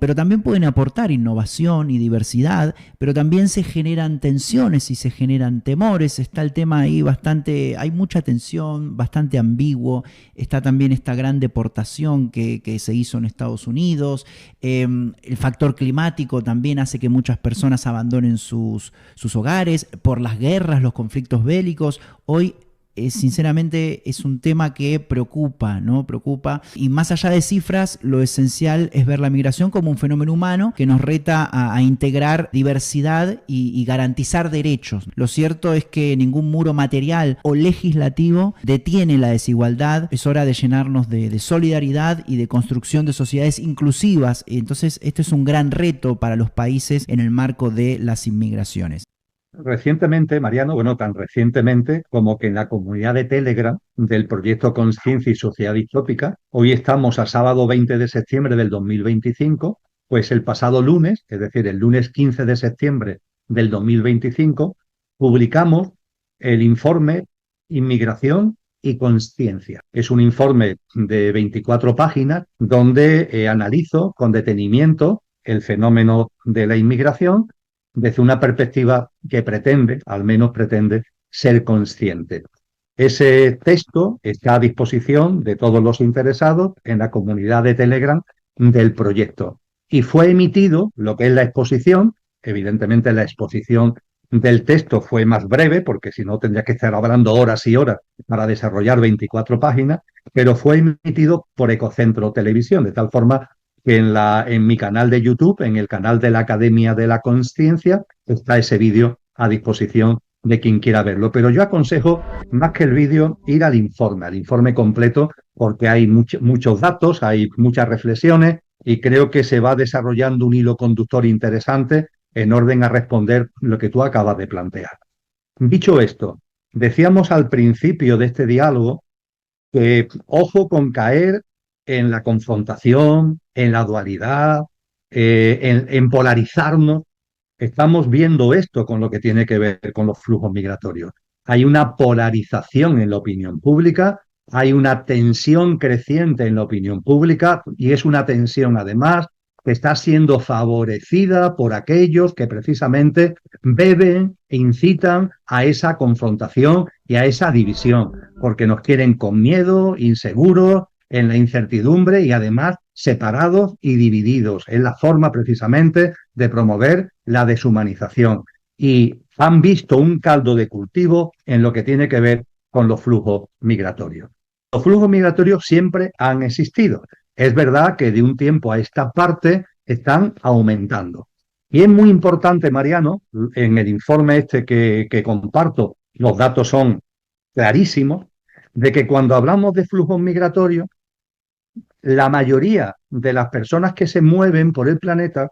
Pero también pueden aportar innovación y diversidad, pero también se generan tensiones y se generan temores. Está el tema ahí hay mucha tensión, bastante ambiguo. Está también esta gran deportación que se hizo en Estados Unidos. El factor climático también hace que muchas personas abandonen sus hogares por las guerras, los conflictos bélicos. Hoy sinceramente es un tema que preocupa, ¿no? Preocupa. Y más allá de cifras, lo esencial es ver la migración como un fenómeno humano que nos reta a integrar diversidad y garantizar derechos. Lo cierto es que ningún muro material o legislativo detiene la desigualdad. Es hora de llenarnos de solidaridad y de construcción de sociedades inclusivas. Entonces, este es un gran reto para los países en el marco de las inmigraciones. Recientemente, Mariano, bueno, tan recientemente como que en la comunidad de Telegram del proyecto Conciencia y Sociedad Distópica, hoy estamos a sábado 20 de septiembre del 2025, pues el pasado lunes, es decir, el lunes 15 de septiembre del 2025, publicamos el informe Inmigración y Consciencia. Es un informe de 24 páginas donde analizo con detenimiento el fenómeno de la inmigración desde una perspectiva que al menos pretende, ser consciente. Ese texto está a disposición de todos los interesados en la comunidad de Telegram del proyecto. Y fue emitido lo que es la exposición. Evidentemente, la exposición del texto fue más breve, porque si no tendría que estar hablando horas y horas para desarrollar 24 páginas, pero fue emitido por Ecocentro Televisión, de tal forma que en mi canal de YouTube, en el canal de la Academia de la Consciencia, está ese vídeo a disposición de quien quiera verlo. Pero yo aconsejo, más que el vídeo, ir al informe completo, porque hay muchos datos, hay muchas reflexiones y creo que se va desarrollando un hilo conductor interesante en orden a responder lo que tú acabas de plantear. Dicho esto, decíamos al principio de este diálogo que ojo con caer en la confrontación, en la dualidad, en polarizarnos. Estamos viendo esto con lo que tiene que ver con los flujos migratorios. Hay una polarización en la opinión pública, hay una tensión creciente en la opinión pública y es una tensión además que está siendo favorecida por aquellos que precisamente beben e incitan a esa confrontación y a esa división, porque nos quieren con miedo, inseguros, en la incertidumbre y además separados y divididos. Es la forma precisamente de promover la deshumanización. Y han visto un caldo de cultivo en lo que tiene que ver con los flujos migratorios. Los flujos migratorios siempre han existido. Es verdad que de un tiempo a esta parte están aumentando. Y es muy importante, Mariano, en el informe este que comparto, los datos son clarísimos, de que cuando hablamos de flujos migratorios, la mayoría de las personas que se mueven por el planeta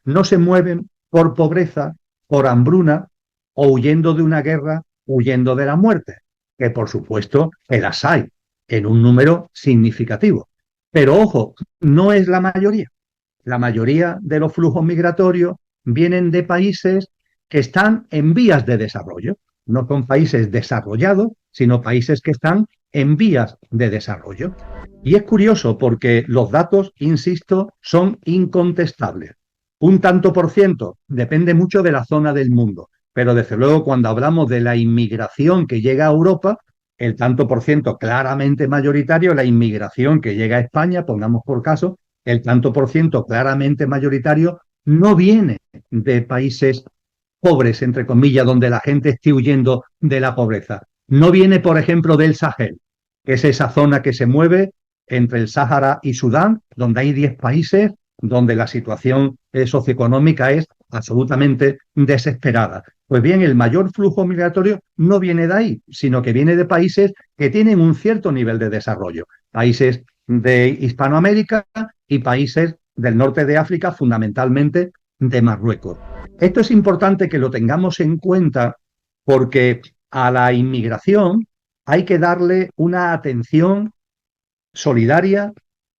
no se mueven por pobreza, por hambruna o huyendo de una guerra, huyendo de la muerte, que por supuesto las hay en un número significativo. Pero ojo, no es la mayoría. La mayoría de los flujos migratorios vienen de países que están en vías de desarrollo. No son países desarrollados, sino países que están en vías de desarrollo. Y es curioso porque los datos, insisto, son incontestables. Un tanto por ciento depende mucho de la zona del mundo, pero desde luego cuando hablamos de la inmigración que llega a Europa, el tanto por ciento claramente mayoritario, la inmigración que llega a España, pongamos por caso, el tanto por ciento claramente mayoritario no viene de países pobres, entre comillas, donde la gente esté huyendo de la pobreza. No viene, por ejemplo, del Sahel, que es esa zona que se mueve entre el Sáhara y Sudán, donde hay 10 países donde la situación socioeconómica es absolutamente desesperada. Pues bien, el mayor flujo migratorio no viene de ahí, sino que viene de países que tienen un cierto nivel de desarrollo. Países de Hispanoamérica y países del norte de África, fundamentalmente de Marruecos. Esto es importante que lo tengamos en cuenta porque a la inmigración hay que darle una atención solidaria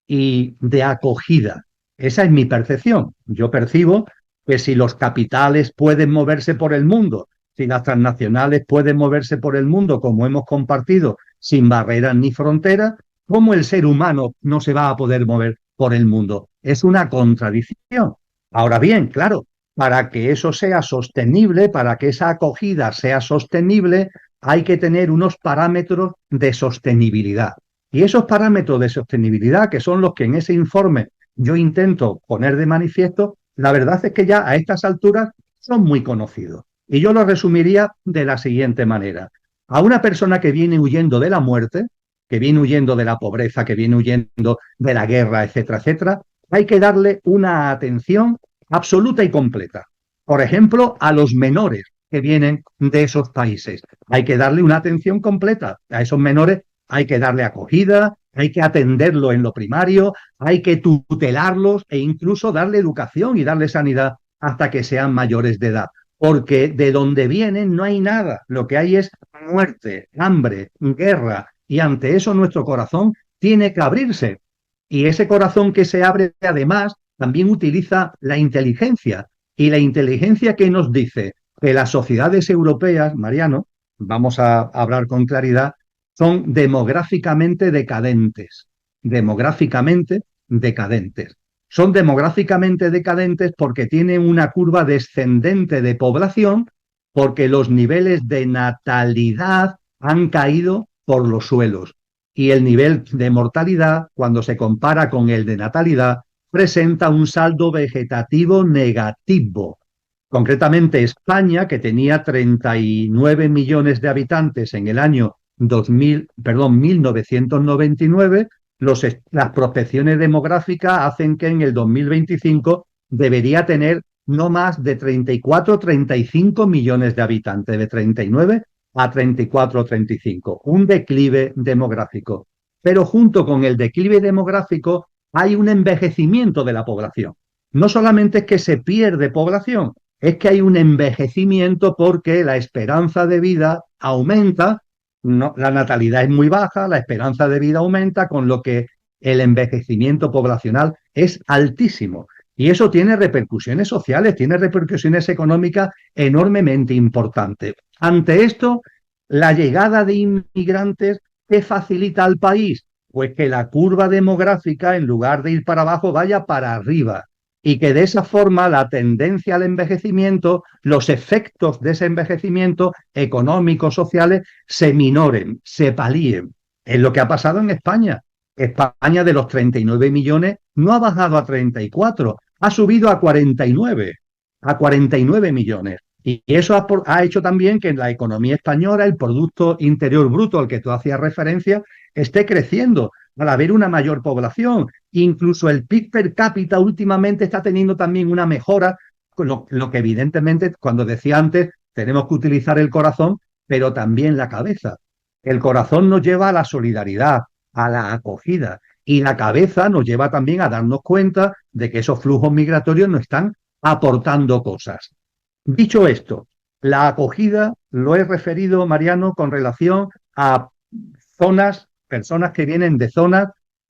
y de acogida. Esa es mi percepción. Yo percibo que si los capitales pueden moverse por el mundo, si las transnacionales pueden moverse por el mundo, como hemos compartido, sin barreras ni fronteras, ¿cómo el ser humano no se va a poder mover por el mundo? Es una contradicción. Ahora bien, claro, para que eso sea sostenible, para que esa acogida sea sostenible, hay que tener unos parámetros de sostenibilidad. Y esos parámetros de sostenibilidad, que son los que en ese informe yo intento poner de manifiesto, la verdad es que ya a estas alturas son muy conocidos. Y yo lo resumiría de la siguiente manera. A una persona que viene huyendo de la muerte, que viene huyendo de la pobreza, que viene huyendo de la guerra, etcétera, etcétera, hay que darle una atención absoluta y completa. Por ejemplo, a los menores que vienen de esos países. Hay que darle una atención completa. A esos menores hay que darle acogida, hay que atenderlo en lo primario, hay que tutelarlos e incluso darle educación y darle sanidad hasta que sean mayores de edad. Porque de donde vienen no hay nada. Lo que hay es muerte, hambre, guerra. Y ante eso nuestro corazón tiene que abrirse. Y ese corazón que se abre, además, también utiliza la inteligencia. Y la inteligencia que nos dice que las sociedades europeas, Mariano, vamos a hablar con claridad, son demográficamente decadentes. Demográficamente decadentes. Son demográficamente decadentes porque tienen una curva descendente de población, porque los niveles de natalidad han caído por los suelos. Y el nivel de mortalidad, cuando se compara con el de natalidad, presenta un saldo vegetativo negativo. Concretamente, España, que tenía 39 millones de habitantes en el año 1999, las prospecciones demográficas hacen que en el 2025 debería tener no más de 34 35 millones de habitantes, de 39 a 34 o 35, un declive demográfico. Pero junto con el declive demográfico hay un envejecimiento de la población. No solamente es que se pierde población, es que hay un envejecimiento porque la esperanza de vida aumenta, no, la natalidad es muy baja, la esperanza de vida aumenta, con lo que el envejecimiento poblacional es altísimo. Y eso tiene repercusiones sociales, tiene repercusiones económicas enormemente importantes. Ante esto, la llegada de inmigrantes, ¿qué facilita al país? Pues que la curva demográfica, en lugar de ir para abajo, vaya para arriba. Y que de esa forma la tendencia al envejecimiento, los efectos de ese envejecimiento económicos, sociales, se minoren, se palíen. Es lo que ha pasado en España. España de los 39 millones no ha bajado a 34, ha subido a 49 millones. Y eso ha hecho también que en la economía española el Producto Interior Bruto al que tú hacías referencia esté creciendo al haber una mayor población. Incluso el PIB per cápita últimamente está teniendo también una mejora, lo que evidentemente, cuando decía antes, tenemos que utilizar el corazón, pero también la cabeza. El corazón nos lleva a la solidaridad, a la acogida, y la cabeza nos lleva también a darnos cuenta de que esos flujos migratorios no están aportando cosas. Dicho esto, la acogida lo he referido, Mariano, con relación a zonas, personas que vienen de zonas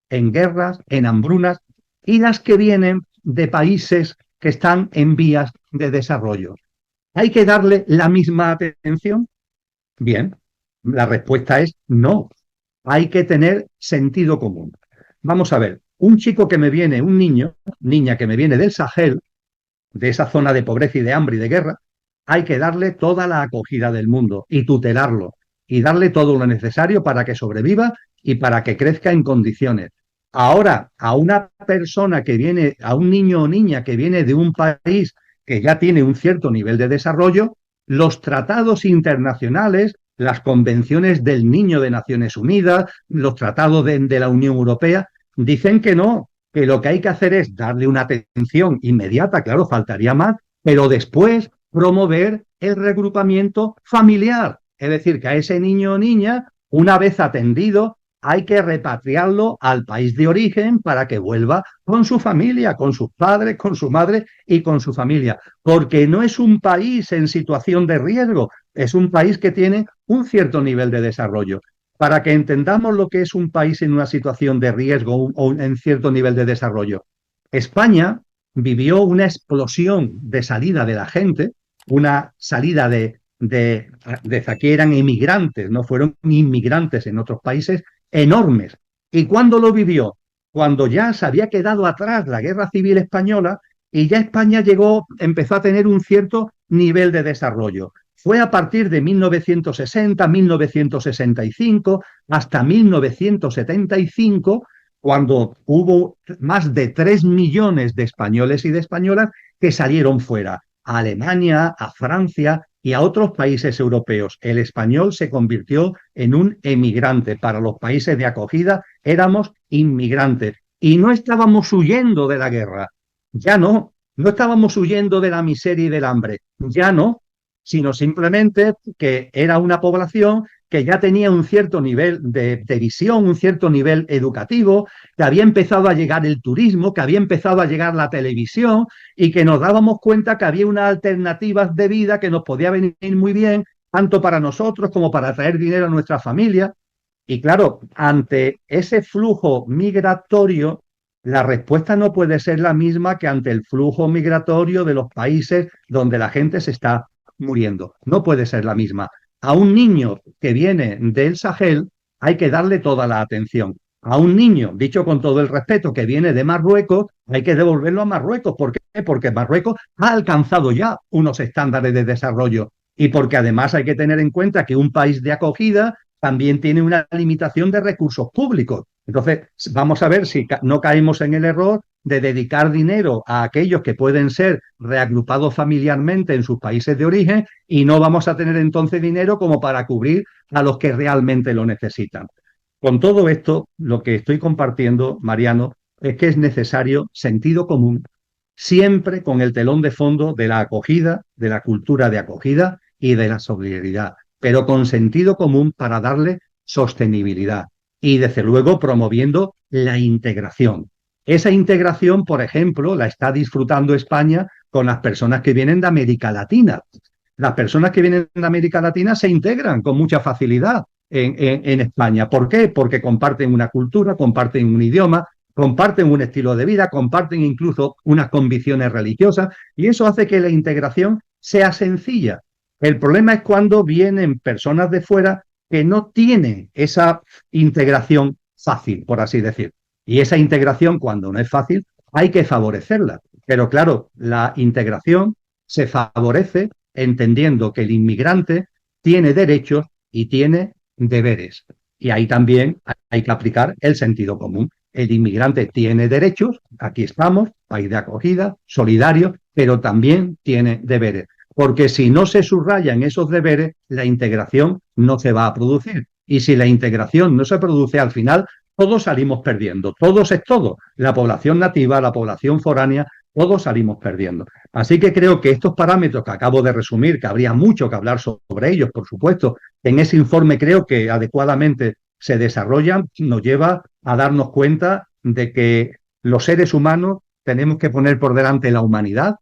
en guerras, en hambrunas, y las que vienen de países que están en vías de desarrollo. ¿Hay que darle la misma atención? Bien, la respuesta es no. Hay que tener sentido común. Vamos a ver, un chico que me viene, un niño, niña que me viene del Sahel, de esa zona de pobreza y de hambre y de guerra, hay que darle toda la acogida del mundo y tutelarlo y darle todo lo necesario para que sobreviva y para que crezca en condiciones. Ahora, a una persona que viene, a un niño o niña que viene de un país que ya tiene un cierto nivel de desarrollo, los tratados internacionales, las convenciones del niño de Naciones Unidas, los tratados de la Unión Europea, dicen que no, que lo que hay que hacer es darle una atención inmediata, claro, faltaría más, pero después promover el regrupamiento familiar. Es decir, que a ese niño o niña, una vez atendido, hay que repatriarlo al país de origen para que vuelva con su familia, con sus padres, con su madre y con su familia. Porque no es un país en situación de riesgo, es un país que tiene un cierto nivel de desarrollo. Para que entendamos lo que es un país en una situación de riesgo o en cierto nivel de desarrollo. España vivió una explosión de salida de la gente, una salida de que eran emigrantes, no fueron inmigrantes en otros países, enormes. ¿Y cuándo lo vivió? Cuando ya se había quedado atrás la Guerra Civil Española y ya España empezó a tener un cierto nivel de desarrollo. Fue a partir de 1960, 1965, hasta 1975, cuando hubo más de 3 millones de españoles y de españolas que salieron fuera, a Alemania, a Francia y a otros países europeos. El español se convirtió en un emigrante. Para los países de acogida éramos inmigrantes. Y no estábamos huyendo de la guerra, ya no. No estábamos huyendo de la miseria y del hambre, ya no, sino simplemente que era una población que ya tenía un cierto nivel de visión, un cierto nivel educativo, que había empezado a llegar el turismo, que había empezado a llegar la televisión y que nos dábamos cuenta que había unas alternativas de vida que nos podía venir muy bien, tanto para nosotros como para traer dinero a nuestra familia. Y claro, ante ese flujo migratorio, la respuesta no puede ser la misma que ante el flujo migratorio de los países donde la gente se está muriendo. No puede ser la misma. A un niño que viene del Sahel hay que darle toda la atención. A un niño, dicho con todo el respeto, que viene de Marruecos, hay que devolverlo a Marruecos. ¿Por qué? Porque Marruecos ha alcanzado ya unos estándares de desarrollo y porque además hay que tener en cuenta que un país de acogida también tiene una limitación de recursos públicos. Entonces, vamos a ver si no caemos en el error de dedicar dinero a aquellos que pueden ser reagrupados familiarmente en sus países de origen y no vamos a tener entonces dinero como para cubrir a los que realmente lo necesitan. Con todo esto, lo que estoy compartiendo, Mariano, es que es necesario sentido común, siempre con el telón de fondo de la acogida, de la cultura de acogida y de la solidaridad, pero con sentido común para darle sostenibilidad y, desde luego, promoviendo la integración. Esa integración, por ejemplo, la está disfrutando España con las personas que vienen de América Latina. Las personas que vienen de América Latina se integran con mucha facilidad en España. ¿Por qué? Porque comparten una cultura, comparten un idioma, comparten un estilo de vida, comparten incluso unas convicciones religiosas y eso hace que la integración sea sencilla. El problema es cuando vienen personas de fuera que no tienen esa integración fácil, por así decir. Y esa integración, cuando no es fácil, hay que favorecerla. Pero claro, la integración se favorece entendiendo que el inmigrante tiene derechos y tiene deberes. Y ahí también hay que aplicar el sentido común. El inmigrante tiene derechos, aquí estamos, país de acogida, solidario, pero también tiene deberes. Porque si no se subrayan esos deberes, la integración no se va a producir. Y si la integración no se produce al final, todos salimos perdiendo. Todos es todo. La población nativa, la población foránea, todos salimos perdiendo. Así que creo que estos parámetros que acabo de resumir, que habría mucho que hablar sobre ellos, por supuesto, en ese informe creo que adecuadamente se desarrollan, nos lleva a darnos cuenta de que los seres humanos tenemos que poner por delante la humanidad,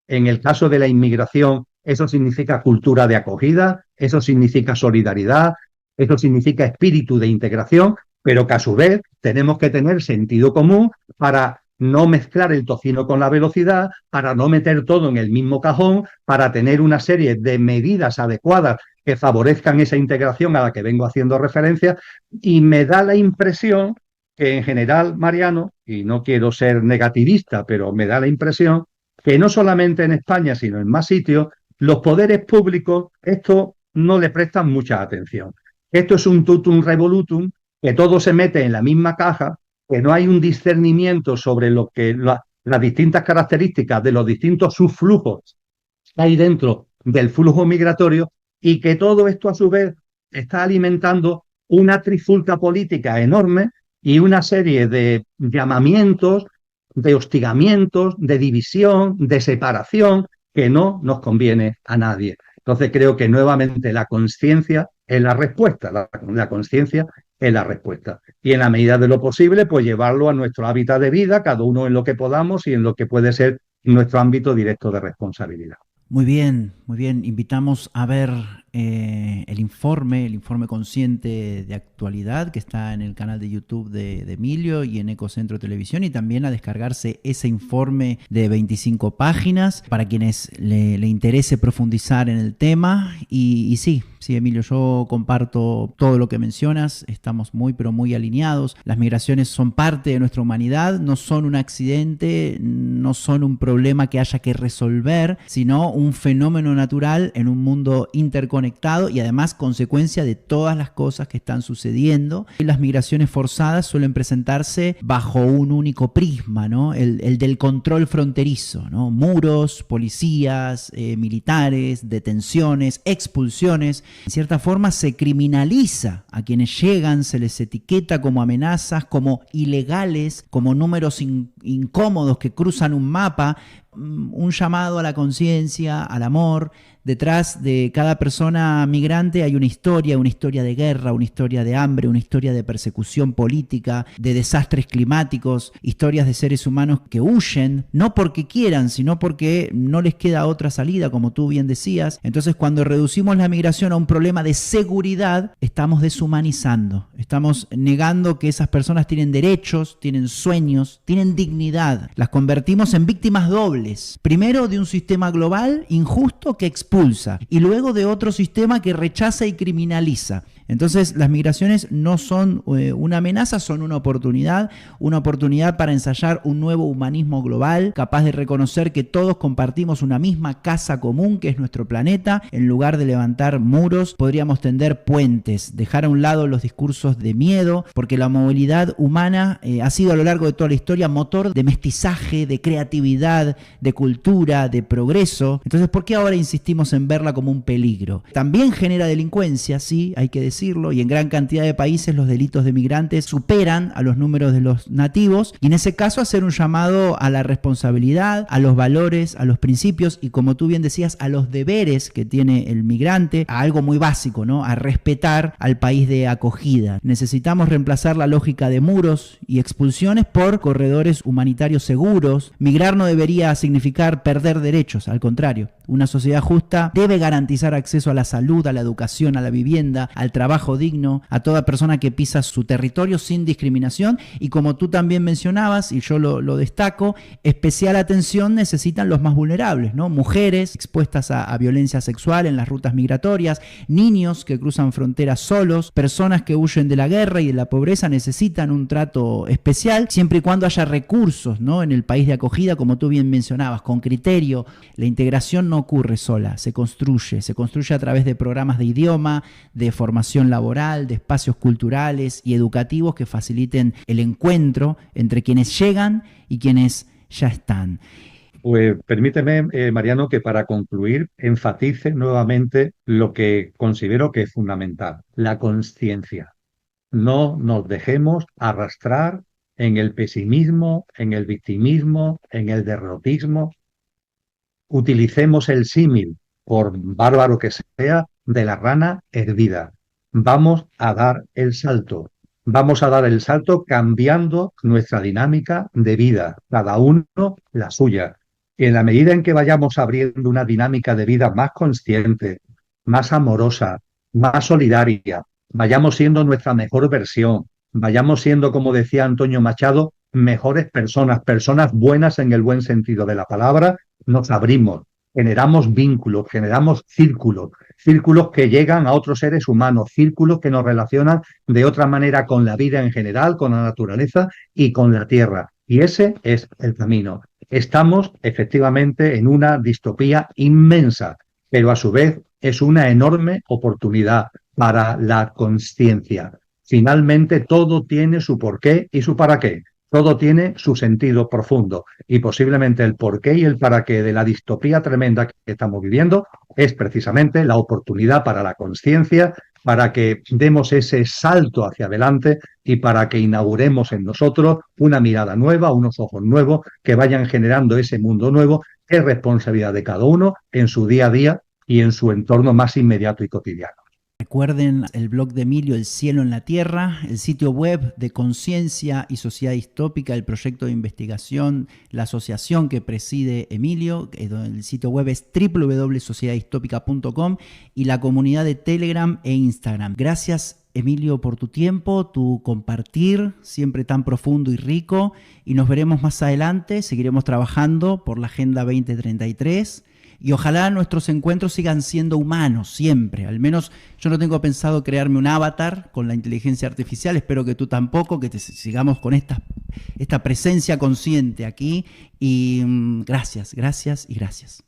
En el caso de la inmigración, eso significa cultura de acogida, eso significa solidaridad, eso significa espíritu de integración, pero que a su vez tenemos que tener sentido común para no mezclar el tocino con la velocidad, para no meter todo en el mismo cajón, para tener una serie de medidas adecuadas que favorezcan esa integración a la que vengo haciendo referencia. Y me da la impresión que en general, Mariano, y no quiero ser negativista, pero me da la impresión que no solamente en España, sino en más sitios, los poderes públicos esto no le prestan mucha atención. Esto es un tutum revolutum, que todo se mete en la misma caja, que no hay un discernimiento sobre lo que las distintas características de los distintos subflujos que hay dentro del flujo migratorio, y que todo esto a su vez está alimentando una trifulca política enorme y una serie de llamamientos, de hostigamientos, de división, de separación, que no nos conviene a nadie. Entonces creo que nuevamente la conciencia es la respuesta, la conciencia es la respuesta. Y en la medida de lo posible, pues llevarlo a nuestro hábitat de vida, cada uno en lo que podamos y en lo que puede ser nuestro ámbito directo de responsabilidad. Muy bien, muy bien. Invitamos a ver el informe consciente de actualidad que está en el canal de YouTube de Emilio y en Ecocentro Televisión, y también a descargarse ese informe de 25 páginas para quienes le interese profundizar en el tema. Y sí, Emilio, yo comparto todo lo que mencionas, estamos muy pero muy alineados. Las migraciones son parte de nuestra humanidad, no son un accidente, no son un problema que haya que resolver, sino un fenómeno natural en un mundo interconectado y además consecuencia de todas las cosas que están sucediendo. Y las migraciones forzadas suelen presentarse bajo un único prisma, ¿no? El del control fronterizo, ¿no? Muros, policías, militares, detenciones, expulsiones. En cierta forma se criminaliza a quienes llegan, se les etiqueta como amenazas, como ilegales, como números incómodos que cruzan un mapa. Un llamado a la conciencia, al amor. Detrás de cada persona migrante hay una historia de guerra, una historia de hambre, una historia de persecución política, de desastres climáticos, historias de seres humanos que huyen, no porque quieran, sino porque no les queda otra salida, como tú bien decías. Entonces, cuando reducimos la migración a un problema de seguridad, estamos deshumanizando, estamos negando que esas personas tienen derechos, tienen sueños, tienen dignidad. Las convertimos en víctimas dobles. Primero, de un sistema global injusto que expulsa, y luego de otro sistema que rechaza y criminaliza. Entonces, las migraciones no son una amenaza, son una oportunidad para ensayar un nuevo humanismo global, capaz de reconocer que todos compartimos una misma casa común, que es nuestro planeta. En lugar de levantar muros, podríamos tender puentes, dejar a un lado los discursos de miedo, porque la movilidad humana ha sido a lo largo de toda la historia motor de mestizaje, de creatividad, de cultura, de progreso. Entonces, ¿por qué ahora insistimos en verla como un peligro? También genera delincuencia, sí, hay que decirlo, y en gran cantidad de países los delitos de migrantes superan a los números de los nativos, y en ese caso hacer un llamado a la responsabilidad, a los valores, a los principios y, como tú bien decías, a los deberes que tiene el migrante, a algo muy básico, ¿no? A respetar al país de acogida. Necesitamos reemplazar la lógica de muros y expulsiones por corredores humanitarios seguros. Migrar no debería significar perder derechos, al contrario. Una sociedad justa debe garantizar acceso a la salud, a la educación, a la vivienda, al trabajo digno, a toda persona que pisa su territorio sin discriminación. Y como tú también mencionabas, y yo lo destaco, especial atención necesitan los más vulnerables, ¿no? Mujeres expuestas a violencia sexual en las rutas migratorias, niños que cruzan fronteras solos, personas que huyen de la guerra y de la pobreza necesitan un trato especial, siempre y cuando haya recursos, ¿no? En el país de acogida, como tú bien mencionabas, con criterio. La integración no ocurre sola, se construye a través de programas de idioma, de formación laboral, de espacios culturales y educativos que faciliten el encuentro entre quienes llegan y quienes ya están. Pues permíteme, Mariano, que para concluir enfatice nuevamente lo que considero que es fundamental: la conciencia. No nos dejemos arrastrar en el pesimismo, en el victimismo, en el derrotismo. Utilicemos el símil, por bárbaro que sea, de la rana hervida. Vamos a dar el salto. Vamos a dar el salto cambiando nuestra dinámica de vida, cada uno la suya. En la medida en que vayamos abriendo una dinámica de vida más consciente, más amorosa, más solidaria, vayamos siendo nuestra mejor versión, vayamos siendo, como decía Antonio Machado, mejores personas, personas buenas en el buen sentido de la palabra, nos abrimos, generamos vínculos, generamos círculos, círculos que llegan a otros seres humanos, círculos que nos relacionan de otra manera con la vida en general, con la naturaleza y con la tierra. Y ese es el camino. Estamos efectivamente en una distopía inmensa, pero a su vez es una enorme oportunidad para la conciencia. Finalmente todo tiene su porqué y su para qué. Todo tiene su sentido profundo y posiblemente el porqué y el para qué de la distopía tremenda que estamos viviendo es precisamente la oportunidad para la conciencia, para que demos ese salto hacia adelante y para que inauguremos en nosotros una mirada nueva, unos ojos nuevos que vayan generando ese mundo nuevo. Es responsabilidad de cada uno en su día a día y en su entorno más inmediato y cotidiano. Recuerden el blog de Emilio, El Cielo en la Tierra, el sitio web de Conciencia y Sociedad Distópica, el proyecto de investigación, la asociación que preside Emilio, el sitio web es www.sociedaddistópica.com y la comunidad de Telegram e Instagram. Gracias, Emilio, por tu tiempo, tu compartir, siempre tan profundo y rico, y nos veremos más adelante, seguiremos trabajando por la Agenda 2033. Y ojalá nuestros encuentros sigan siendo humanos siempre. Al menos yo no tengo pensado crearme un avatar con la inteligencia artificial. Espero que tú tampoco, que sigamos con esta presencia consciente aquí. Y gracias, gracias y gracias.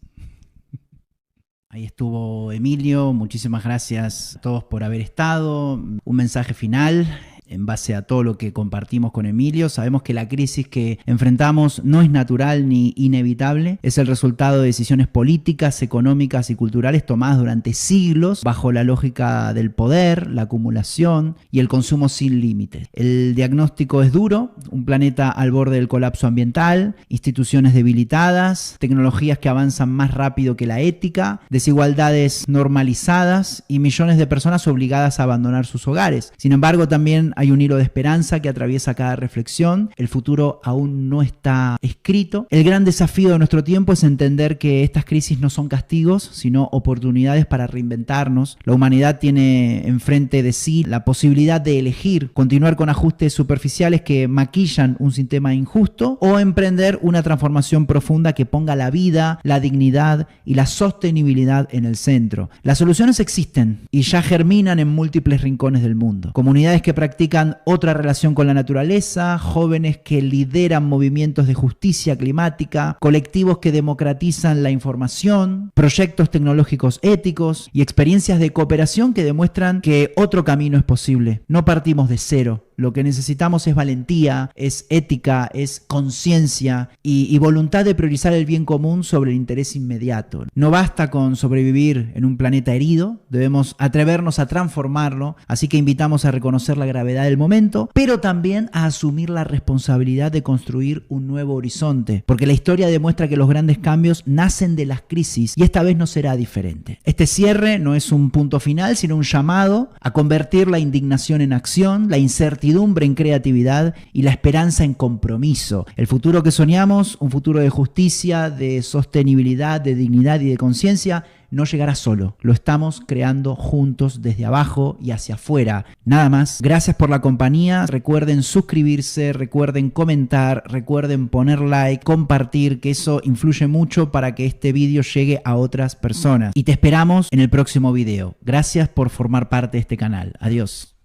Ahí estuvo Emilio. Muchísimas gracias a todos por haber estado. Un mensaje final. En base a todo lo que compartimos con Emilio, sabemos que la crisis que enfrentamos no es natural ni inevitable, es el resultado de decisiones políticas, económicas y culturales tomadas durante siglos bajo la lógica del poder, la acumulación y el consumo sin límites. El diagnóstico es duro: un planeta al borde del colapso ambiental, instituciones debilitadas, tecnologías que avanzan más rápido que la ética, desigualdades normalizadas y millones de personas obligadas a abandonar sus hogares. Sin embargo, también hay un hilo de esperanza que atraviesa cada reflexión. El futuro aún no está escrito. El gran desafío de nuestro tiempo es entender que estas crisis no son castigos, sino oportunidades para reinventarnos. La humanidad tiene enfrente de sí la posibilidad de elegir continuar con ajustes superficiales que maquillan un sistema injusto o emprender una transformación profunda que ponga la vida, la dignidad y la sostenibilidad en el centro. Las soluciones existen y ya germinan en múltiples rincones del mundo. Comunidades que practican otra relación con la naturaleza, jóvenes que lideran movimientos de justicia climática, colectivos que democratizan la información, proyectos tecnológicos éticos y experiencias de cooperación que demuestran que otro camino es posible. No partimos de cero. Lo que necesitamos es valentía, es ética, es conciencia y voluntad de priorizar el bien común sobre el interés inmediato. No basta con sobrevivir en un planeta herido, debemos atrevernos a transformarlo, así que invitamos a reconocer la gravedad del momento, pero también a asumir la responsabilidad de construir un nuevo horizonte, porque la historia demuestra que los grandes cambios nacen de las crisis y esta vez no será diferente. Este cierre no es un punto final, sino un llamado a convertir la indignación en acción, la incertidumbre en creatividad y la esperanza en compromiso. El futuro que soñamos, un futuro de justicia, de sostenibilidad, de dignidad y de conciencia, no llegará solo. Lo estamos creando juntos desde abajo y hacia afuera. Nada más. Gracias por la compañía. Recuerden suscribirse, recuerden comentar, recuerden poner like, compartir, que eso influye mucho para que este vídeo llegue a otras personas. Y te esperamos en el próximo video. Gracias por formar parte de este canal. Adiós.